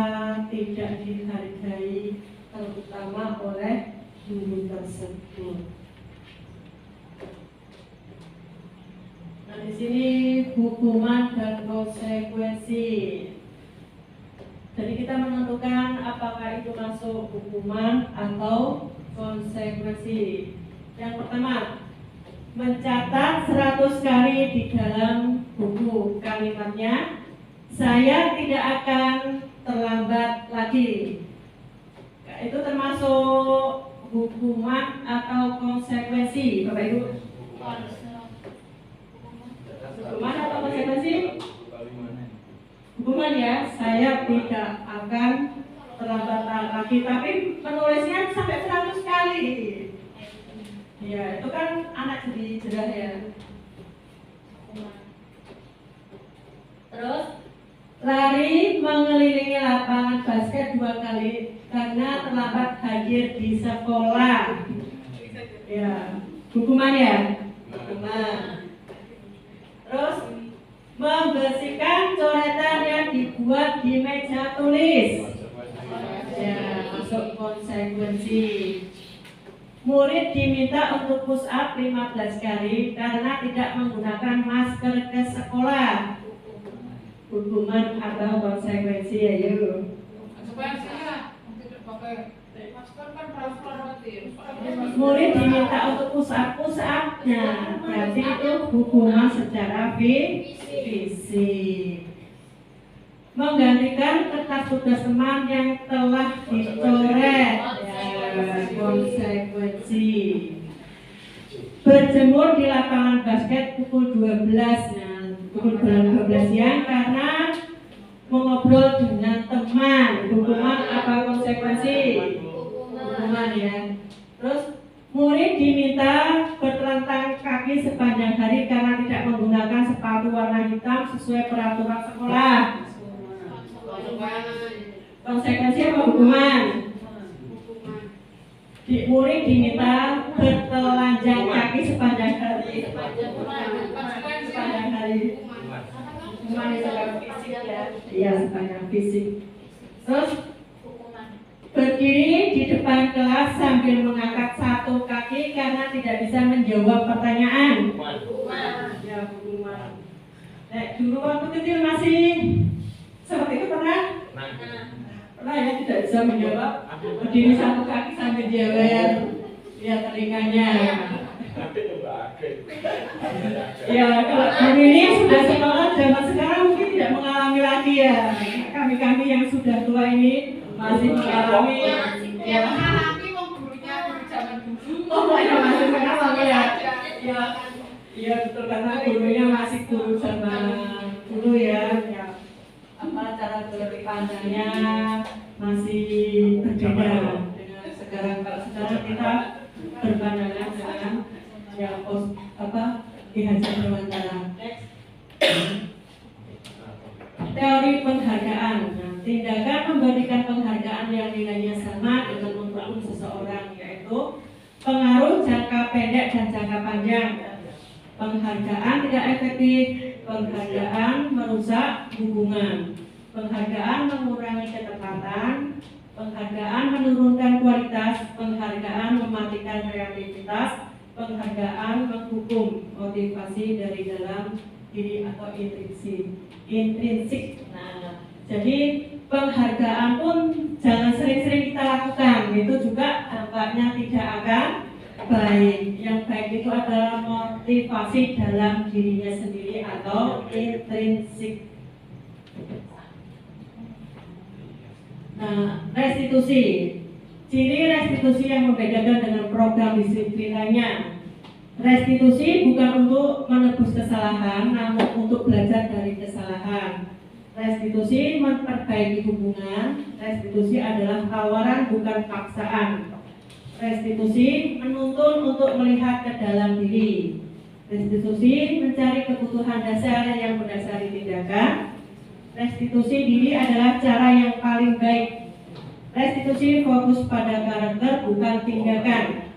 tidak dihargai, terutama oleh guru tersebut. Nah, di sini hukuman dan konsekuensi. Jadi kita menentukan apakah itu masuk hukuman atau konsekuensi. Yang pertama, mencatat 100 kali di dalam buku kalimatnya, saya tidak akan terlambat lagi. Itu termasuk hukuman atau konsekuensi, Bapak Ibu? Hukuman atau konsekuensi? Hukuman ya, saya tidak akan terlambat lagi. Tapi penulisnya sampai 100 kali. Ya, itu kan anak jadi jerah ya. Terus lari mengelilingi lapangan basket 2 kali karena terlambat hadir di sekolah. Ya, hukuman ya. Hukuman. Terus membersihkan coretan yang dibuat di meja tulis. Ya, masuk konsekuensi. Murid diminta untuk push up 15 kali karena tidak menggunakan masker ke sekolah. Hukuman atau konsekuensi, ayo. Konsekuensi ya, tidak pakai masker kan transportatif. Murid diminta untuk push up-nya, berarti itu hukuman secara fisik. Menggantikan kertas tugas teman yang telah dicoret, konsekuensi. Berjemur di lapangan basket pukul 12, pukul 12 siang karena mengobrol dengan teman. Hukuman apa konsekuensi? Hukuman ya. Terus murid diminta bertelentang kaki sepanjang hari karena tidak menggunakan sepatu warna hitam sesuai peraturan sekolah. Konsekuensi apa hukuman? Murid diminta bertelanjang kaki sepanjang hari. Sepanjang hari. Hukuman itu fisik ya. Iya, sepanjang fisik. Terus berdiri di depan kelas sambil mengangkat satu kaki karena tidak bisa menjawab pertanyaan. Ya, hukuman. Dulu waktu kecil masih seperti itu pernah? Pernah ya, tidak bisa menjawab. Berdiri satu kaki sambil jewer, lihat telinganya. Ya, kalau guru ini sudah sekolah zaman sekarang mungkin tidak mengalami lagi ya. Kami yang sudah tua ini masih mengalami. Ya, mengalami wong gurunya guru zaman dulu. Oh, ya masih mengalami ya. Iya betul, karena gurunya masih guru zaman dulu ya. Apa cara pandangnya masih berbeda dengan sekarang. Kalau sekarang kita berpandangan dengan yang dihajar Dewantara. Teori penghargaan. Tindakan memberikan penghargaan yang nilainya sama dengan mendukung seseorang, yaitu pengaruh jangka pendek dan jangka panjang. Penghargaan tidak efektif, penghargaan merusak hubungan, penghargaan mengurangi ketepatan, penghargaan menurunkan kualitas, penghargaan mematikan kreativitas, penghargaan menghukum motivasi dari dalam diri atau intrinsik. Nah, jadi penghargaan pun jangan sering-sering kita lakukan, itu juga dampaknya tidak akan baik. Yang baik itu adalah motivasi dalam dirinya sendiri atau intrinsik. Nah, restitusi. Ciri restitusi yang membedakan dengan program disiplin lainnya. Restitusi bukan untuk menebus kesalahan, namun untuk belajar dari kesalahan. Restitusi memperbaiki hubungan. Restitusi adalah tawaran bukan paksaan. Restitusi menuntun untuk melihat ke dalam diri. Restitusi mencari kebutuhan dasar yang mendasari tindakan. Restitusi diri adalah cara yang paling baik. Restitusi fokus pada karakter bukan tindakan.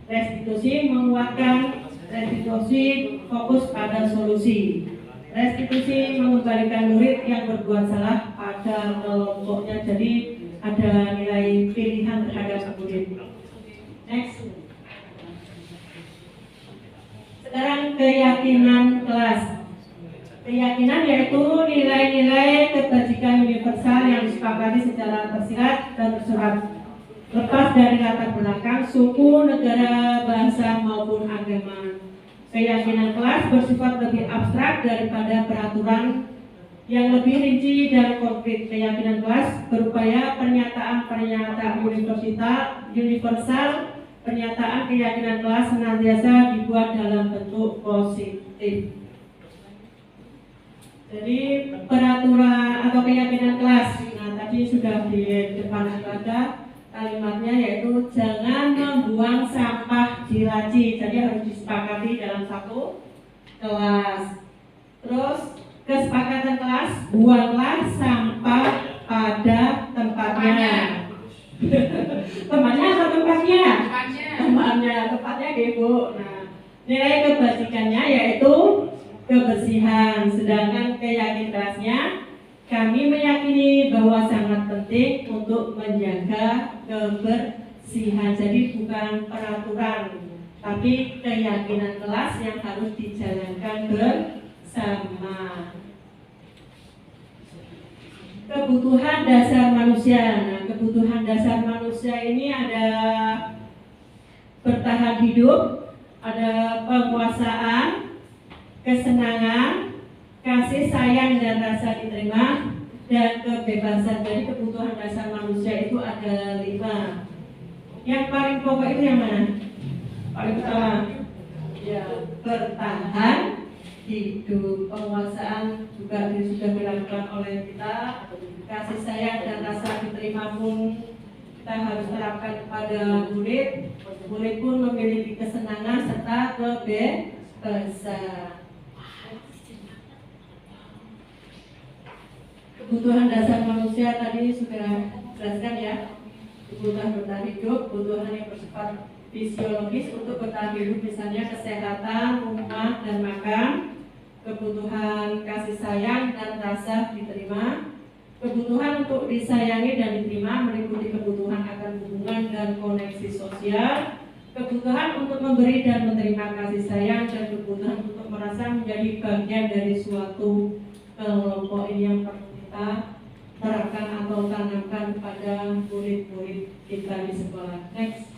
Restitusi menguatkan. Restitusi fokus pada solusi. Restitusi mengembalikan murid yang berbuat salah pada kelompoknya. Jadi ada nilai pilihan terhadap murid. Next. Sekarang keyakinan kelas. Keyakinan yaitu nilai-nilai kebajikan universal yang disepakati secara tersirat dan tersurat, lepas dari latar belakang, suku, negara, bahasa maupun agama. Keyakinan kelas bersifat lebih abstrak daripada peraturan yang lebih rinci dan konkret. Keyakinan kelas berupaya pernyataan-pernyataan universal. Pernyataan keyakinan kelas senantiasa dibuat dalam bentuk positif. Jadi peraturan atau keyakinan kelas. Nah, tadi sudah di depan ada kalimatnya, yaitu jangan membuang sampah di laci. Jadi harus disepakati dalam satu kelas. Terus kesepakatan kelas, buanglah sampah pada tempatnya. Tempatnya atau tempatnya? Tempatnya Ibu. Nah, nilai kebajikannya yaitu kebersihan. Sedangkan keyakinan kelasnya, kami meyakini bahwa sangat penting untuk menjaga kebersihan. kebersihan. Jadi bukan peraturan, tapi keyakinan kelas yang harus dijalankan bersama. Kebutuhan dasar manusia. Nah, kebutuhan dasar manusia ini ada bertahan hidup, ada penguasaan, kesenangan, kasih sayang dan rasa diterima, dan kebebasan. Jadi kebutuhan dasar manusia itu ada 5. Yang paling pokok itu yang mana? Paling utama? Ya, bertahan hidup. Penguasaan juga sudah dilakukan oleh kita. Kasih sayang dan rasa diterima pun kita harus terapkan kepada murid. Murid pun memiliki kesenangan serta kebebasan. Kebutuhan dasar manusia tadi sudah jelaskan ya. Kebutuhan bertahan hidup, kebutuhan yang bersifat fisiologis untuk bertahan hidup, misalnya kesehatan, rumah dan makan. Kebutuhan kasih sayang dan rasa diterima. Kebutuhan untuk disayangi dan diterima meliputi kebutuhan akan hubungan dan koneksi sosial. Kebutuhan untuk memberi dan menerima kasih sayang, dan kebutuhan untuk merasa menjadi bagian dari suatu kelompok. Ini yang perlu kita terapkan atau tanamkan pada murid-murid kita di sekolah. Next.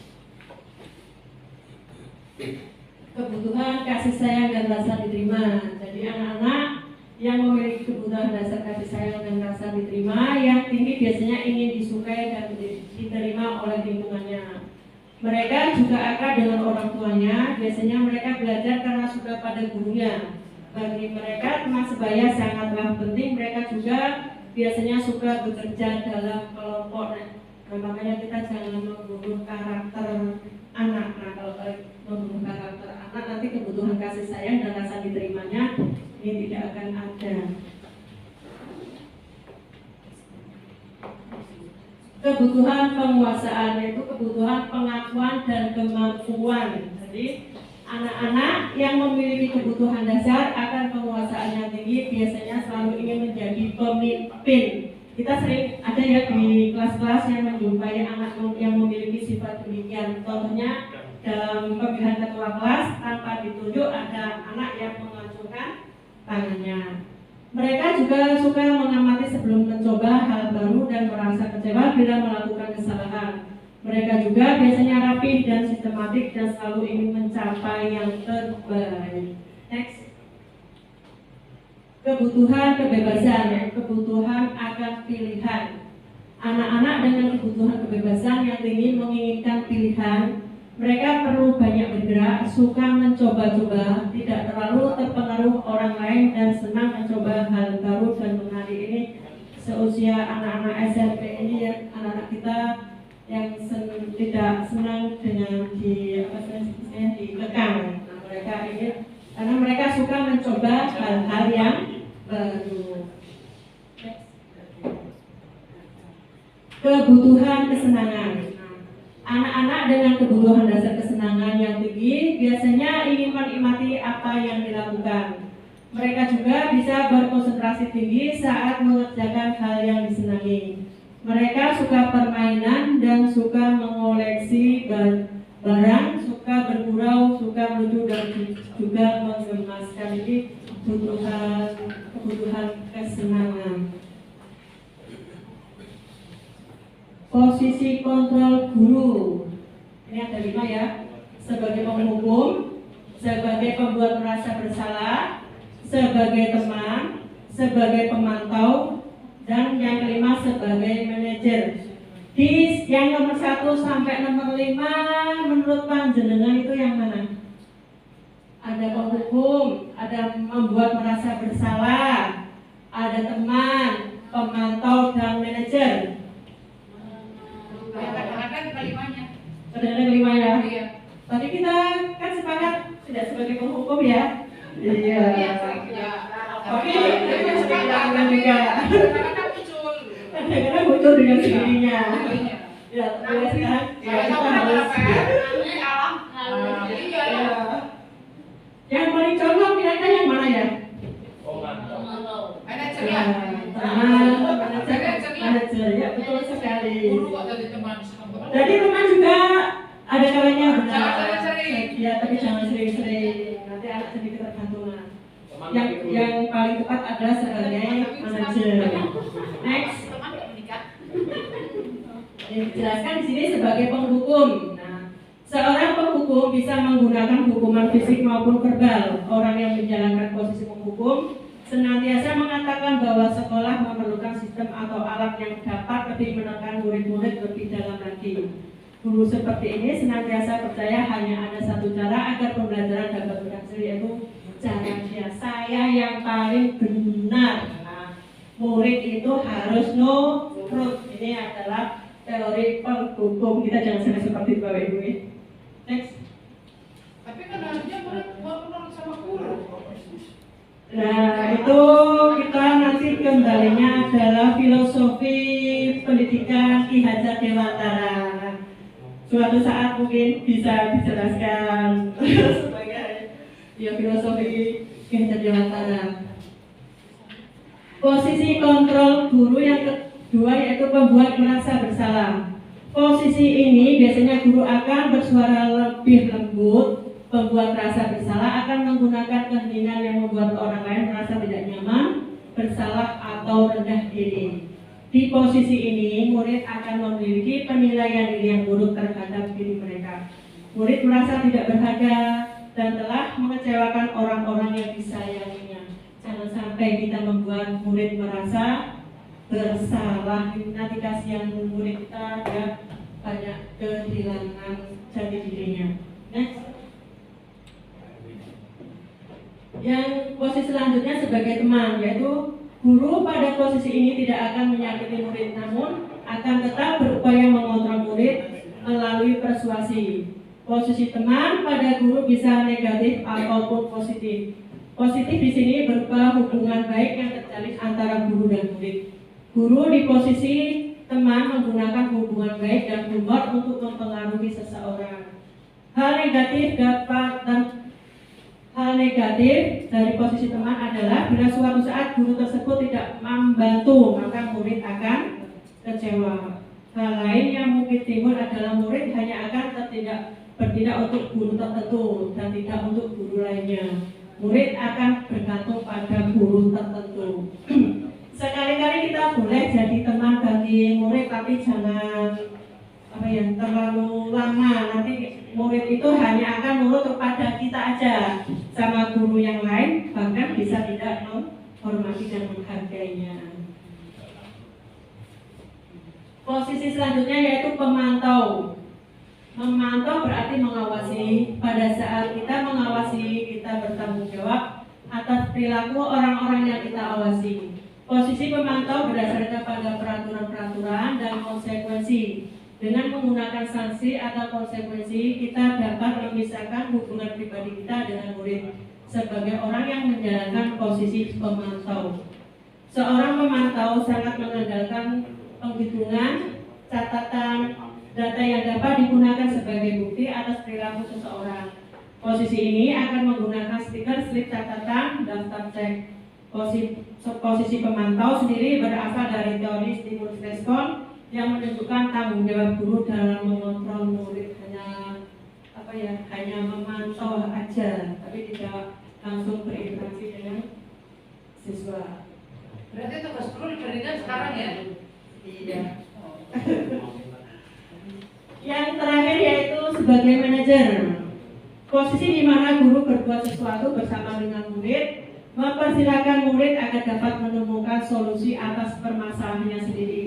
Kebutuhan kasih sayang dan rasa diterima. Jadi anak-anak yang memiliki kebutuhan dasar kasih sayang dan rasa diterima yang tinggi biasanya ingin disukai dan diterima oleh lingkungannya. Mereka juga akrab dengan orang tuanya. Biasanya mereka belajar karena suka pada gurunya. Bagi mereka teman sebaya sangatlah penting. Mereka juga biasanya suka bekerja dalam kelompok. Nah, makanya kita jangan membunuh karakter anak. Nah, kalau membunuh karakter anak, nanti kebutuhan kasih sayang dan rasa diterimanya ini tidak akan ada. Kebutuhan penguasaan, yaitu kebutuhan pengakuan dan kemampuan. Jadi anak-anak yang memiliki kebutuhan dasar akan penguasaan yang tinggi biasanya selalu ingin menjadi pemimpin. Kita sering ada ya di kelas-kelas yang menjumpai anak yang memiliki sifat demikian. Contohnya dalam pemilihan ketua kelas, tanpa ditunjuk ada anak yang mengacungkan tangannya. Mereka juga suka mengamati sebelum mencoba hal baru dan merasa kecewa bila melakukan kesalahan. Mereka juga biasanya rapih dan sistematik dan selalu ingin mencapai yang terbaik. Next. Kebutuhan kebebasan, kebutuhan akan pilihan. Anak-anak dengan kebutuhan kebebasan yang tinggi menginginkan pilihan. Mereka perlu banyak bergerak, suka mencoba-coba, tidak terlalu terpengaruh orang lain, dan senang mencoba hal baru dan menarik. Ini seusia anak-anak SMP ini ya, anak-anak kita yang tidak senang dengan dikekang. Nah, mereka ingin, karena mereka suka mencoba hal-hal yang baru. Kebutuhan kesenangan. Anak-anak dengan kebutuhan dasar kesenangan yang tinggi biasanya ingin menikmati apa yang dilakukan. Mereka juga bisa berkonsentrasi tinggi saat mengerjakan hal yang disenangi. Mereka suka permainan dan suka mengoleksi barang, suka bergurau, suka melucu, dan juga menggemaskan. Ini kebutuhan kesenangan. Posisi kontrol guru. Ini ada 5 ya. Sebagai penghukum, sebagai pembuat merasa bersalah, sebagai teman, sebagai pemantau, dan yang kelima sebagai manajer. Di yang nomor 1 sampai nomor 5 menurut panjenengan itu yang mana? Ada penghukum, ada membuat merasa bersalah, ada teman, pemantau, dan manajer. Kadang-kadang kelimanya. Kadang-kadang kelima ya. Iya. Tadi kita kan sepakat tidak sebagai penghukum ya. Iya. Iya. Tapi kadang-kadang juga. Kadang-kadang muncul. Kadang-kadang muncul dengan sendirinya. Iya. Ya, terus kan. Ya, Kita sama harus. nanti alam. Jadi ya. Ya. Yang paling contoh kira-kira yang mana ya? Oh, mantap. Manajer Ya, ya. teman, manajer ya, betul sekali. Guru kok jadi teman. Jadi teman juga yang paling tepat adalah sebagai manajer. Next, Teman nggak menikah. yang dijelaskan di sini sebagai penghukum. Nah, seorang penghukum bisa menggunakan hukuman fisik maupun verbal. Orang yang menjalankan posisi penghukum senantiasa mengatakan bahwa sekolah memerlukan sistem atau alat yang dapat lebih menekan murid-murid lebih dalam lagi. Guru seperti ini senantiasa percaya hanya ada satu cara agar pembelajaran dapat berhasil, yaitu caranya saya yang paling benar. Nah, murid itu harus nurut. Ini adalah teori penghukum. Kita jangan sampai seperti itu, Bapak Ibu. Next. Tapi kan harusnya murid mau menurut sama guru. Nah, itu kita nanti kembalinya adalah filosofi pendidikan Ki Hajar Dewantara. Suatu saat mungkin bisa dijelaskan sebagai ya filosofi Ki Hajar Dewantara. Posisi kontrol guru yang kedua yaitu membuat merasa bersalah. Posisi ini biasanya guru akan bersuara lebih lembut. Pembuat rasa bersalah akan menggunakan keheningan yang membuat orang lain merasa tidak nyaman, bersalah atau rendah diri. Di posisi ini, murid akan memiliki penilaian diri yang buruk terhadap diri mereka. Murid merasa tidak berharga dan telah mengecewakan orang-orang yang disayanginya. Jangan sampai kita membuat murid merasa bersalah. Nanti kasihan murid kita ya banyak kehilangan jati dirinya. Next. Yang posisi selanjutnya sebagai teman, yaitu guru pada posisi ini tidak akan menyakiti murid, namun akan tetap berupaya mengontrol murid melalui persuasi. Posisi teman pada guru bisa negatif ataupun positif. Positif di sini berupa hubungan baik yang terjalin antara guru dan murid. Guru di posisi teman menggunakan hubungan baik dan humor untuk mempengaruhi seseorang. Hal negatif dari posisi teman adalah bila suatu saat guru tersebut tidak membantu, maka murid akan kecewa. Hal lain yang mungkin timbul adalah murid hanya akan bertindak untuk guru tertentu dan tidak untuk guru lainnya. Murid akan bergantung pada guru tertentu. Sekali-kali kita boleh jadi teman bagi murid, tapi jangan terlalu lama. Nanti murid itu hanya akan nurut kepada kita aja, sama guru yang lain bahkan bisa tidak menghormati dan menghargainya. Posisi selanjutnya yaitu pemantau. Memantau berarti mengawasi. Pada saat kita mengawasi, kita bertanggung jawab atas perilaku orang-orang yang kita awasi. Posisi pemantau berdasarkan pada peraturan-peraturan dan konsekuensi. Dengan menggunakan sanksi atau konsekuensi, kita dapat memisahkan hubungan pribadi kita dengan murid sebagai orang yang menjalankan posisi pemantau. Seorang pemantau sangat mengandalkan penghitungan, catatan, data yang dapat digunakan sebagai bukti atas perilaku seseorang. Posisi ini akan menggunakan stiker, slip catatan, daftar cek. Posisi pemantau sendiri berasal dari teori stimulus respon yang menunjukkan tanggung jawab guru dalam mengontrol murid, hanya memantau aja, tapi tidak langsung berinteraksi dengan siswa. Berarti tugas guru diberikan sekarang ya? Iya. Yang terakhir yaitu sebagai manajer. Posisi di mana guru berbuat sesuatu bersama dengan murid, mempersilahkan murid agar dapat menemukan solusi atas permasalahannya sendiri.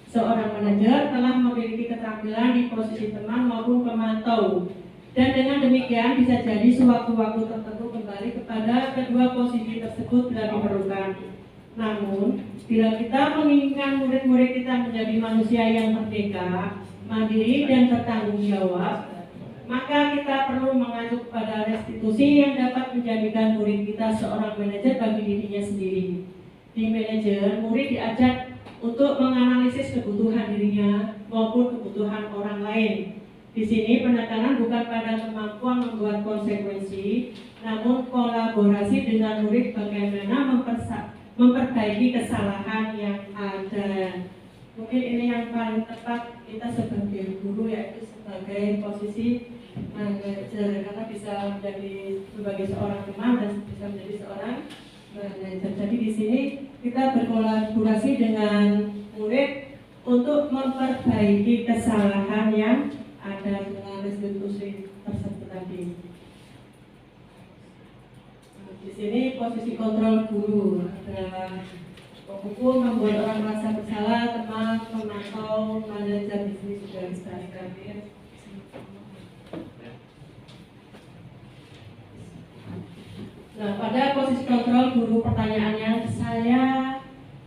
Seorang manajer telah memiliki keterampilan di posisi teman maupun pemantau, dan dengan demikian bisa jadi sewaktu-waktu tertentu kembali kepada kedua posisi tersebut bila diperlukan. Namun, bila kita menginginkan murid-murid kita menjadi manusia yang merdeka, mandiri dan bertanggung jawab, maka kita perlu mengacu pada restitusi yang dapat menjadikan murid kita seorang manajer bagi dirinya sendiri. Di manajer, murid diajak untuk menganalisis kebutuhan dirinya maupun kebutuhan orang lain. Di sini penekanan bukan pada kemampuan membuat konsekuensi, namun kolaborasi dengan murid bagaimana memperbaiki kesalahan yang ada. Mungkin ini yang paling tepat kita sebagai guru, yaitu sebagai posisi manajer, karena bisa menjadi sebagai seorang teman dan bisa menjadi seorang manajer. Jadi di sini kita berkolaborasi dengan murid untuk memperbaiki kesalahan yang ada dengan restitusi tersebut tadi. Di sini posisi kontrol guru adalah hukum membuat orang merasa bersalah, teman, memantau, manajer di sini sudah dijelaskan. Nah, pada posisi kontrol guru pertanyaannya, saya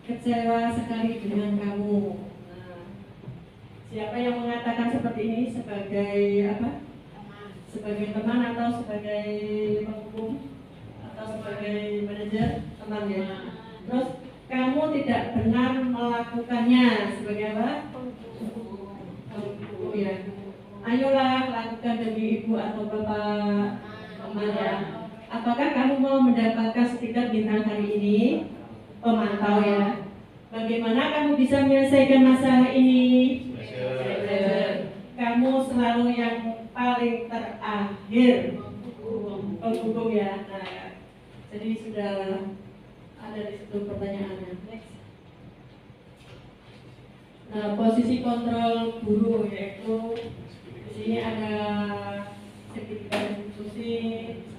kecewa sekali dengan kamu. Nah, siapa yang mengatakan seperti ini sebagai apa? Sebagai teman atau sebagai penghukum atau sebagai manajer? Teman ya. Terus kamu tidak benar melakukannya sebagai apa? Penghukum ya. Ayolah lakukan demi ibu atau bapak teman ya. Apakah kamu mau mendapatkan stiker bintang hari ini? Pemantau ya. Bagaimana kamu bisa menyelesaikan masalah ini? Kamu selalu yang paling terakhir. Penghukum ya. Nah, jadi sudah ada di situ pertanyaannya. Next. Nah, posisi kontrol guru yaitu di sini ada sertifikat institusi,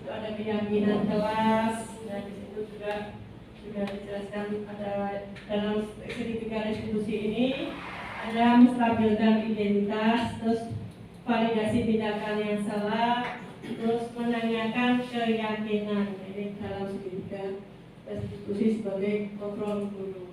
itu ada keyakinan kelas, dan di situ juga sudah dijelaskan ada dalam sertifikat institusi ini ada menstabilkan identitas, terus validasi tindakan yang salah, terus menanyakan keyakinan. Ini dalam sertifikat institusi sebagai kontrol guru.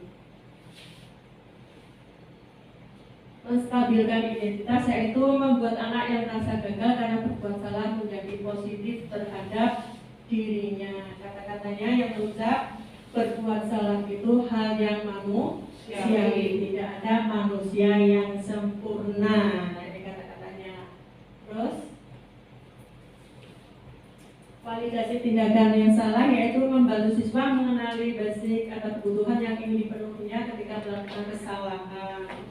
Menstabilkan identitas yaitu membuat anak yang merasa gagal karena berbuat salah menjadi positif terhadap dirinya. Kata-katanya yang berucap berbuat salah itu hal yang manusiawi, tidak ada manusia yang sempurna. Nah, ini kata-katanya. Terus validasi tindakan yang salah yaitu membantu siswa mengenali basic atau kebutuhan yang ingin dipenuhinya ketika melakukan kesalahan.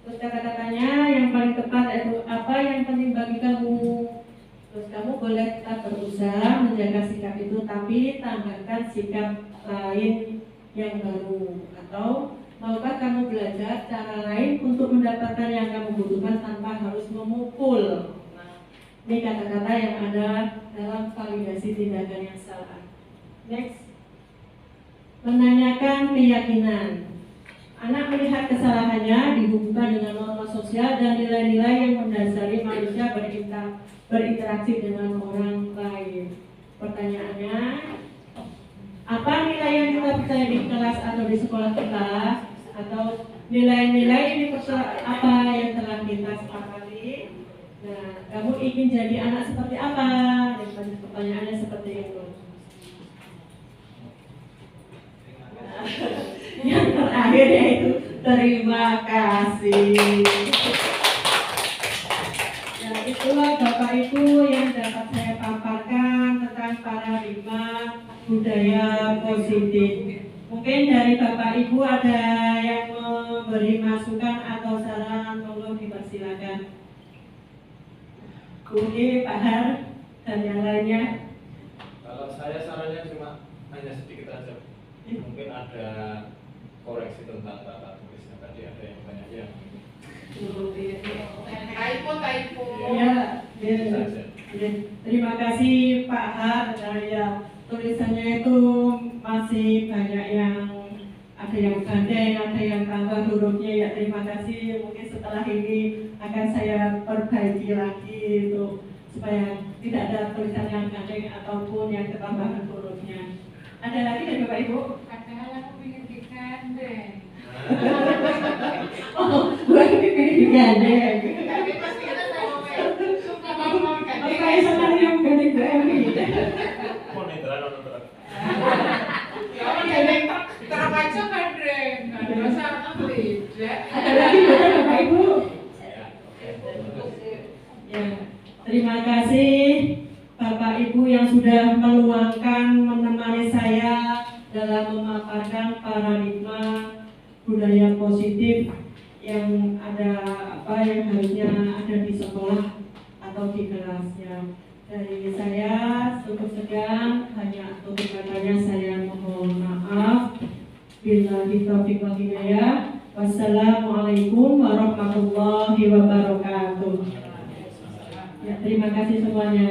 Terus kata-katanya yang paling tepat yaitu apa yang penting bagi kamu. Terus kamu boleh tetap berusaha menjaga sikap itu, tapi tambahkan sikap lain yang baru. Atau maukah kamu belajar cara lain untuk mendapatkan yang kamu butuhkan tanpa harus memukul. Nah, ini kata-kata yang ada dalam validasi tindakan yang salah. Next. Menanyakan keyakinan. Anak melihat kesalahannya dihubungkan dengan norma sosial dan nilai-nilai yang mendasari manusia berinteraksi dengan orang lain. Pertanyaannya, apa nilai yang kita percaya di kelas atau di sekolah kita? Atau nilai-nilai ini apa yang telah kita sepakati? Nah, kamu ingin jadi anak seperti apa? Dan pertanyaannya seperti itu. Yang terakhir yaitu terima kasih. Ya, itulah Bapak Ibu yang dapat saya paparkan tentang paradigma budaya positif. Mungkin dari Bapak Ibu ada yang memberi masukan atau saran, monggo dipersilakan. Oke, Pak Har dan yang lainnya. Kalau saya sarannya cuma hanya sedikit aja. Mungkin ada koreksi tentang tata tulisnya, tadi ada yang banyak yang Typo. Ya, terima kasih Pak Har. Ya, tulisannya itu masih banyak yang ada yang gandeng, ada yang tambah hurufnya. Ya, terima kasih. Mungkin setelah ini akan saya perbaiki lagi itu supaya tidak ada tulisan yang gandeng ataupun yang ketambahan hurufnya. Ada lagi dari Bapak Ibu? Padahal aku ingin digandeng. Oh, bukan ingin digandeng. Tapi pasti kita suka ngomong Kayak gandeng. sama yang gandeng Grammy. mau neteran atau neteran. Ya, gandeng terapaca gandeng. Gak ada sama beda. Ada lagi bukan Bapak Ibu? Ya, oke. Ya, terima kasih Bapak Ibu yang sudah meluangkan menemani saya dalam memaparkan paradigma budaya positif yang ada yang harusnya ada di sekolah atau atau di kelasnya. Dari saya cukup sekian, hanya tutup katanya saya mohon maaf. Billahi taufiq wal hidayah. Wassalamualaikum warahmatullahi wabarakatuh. Ya, terima kasih semuanya.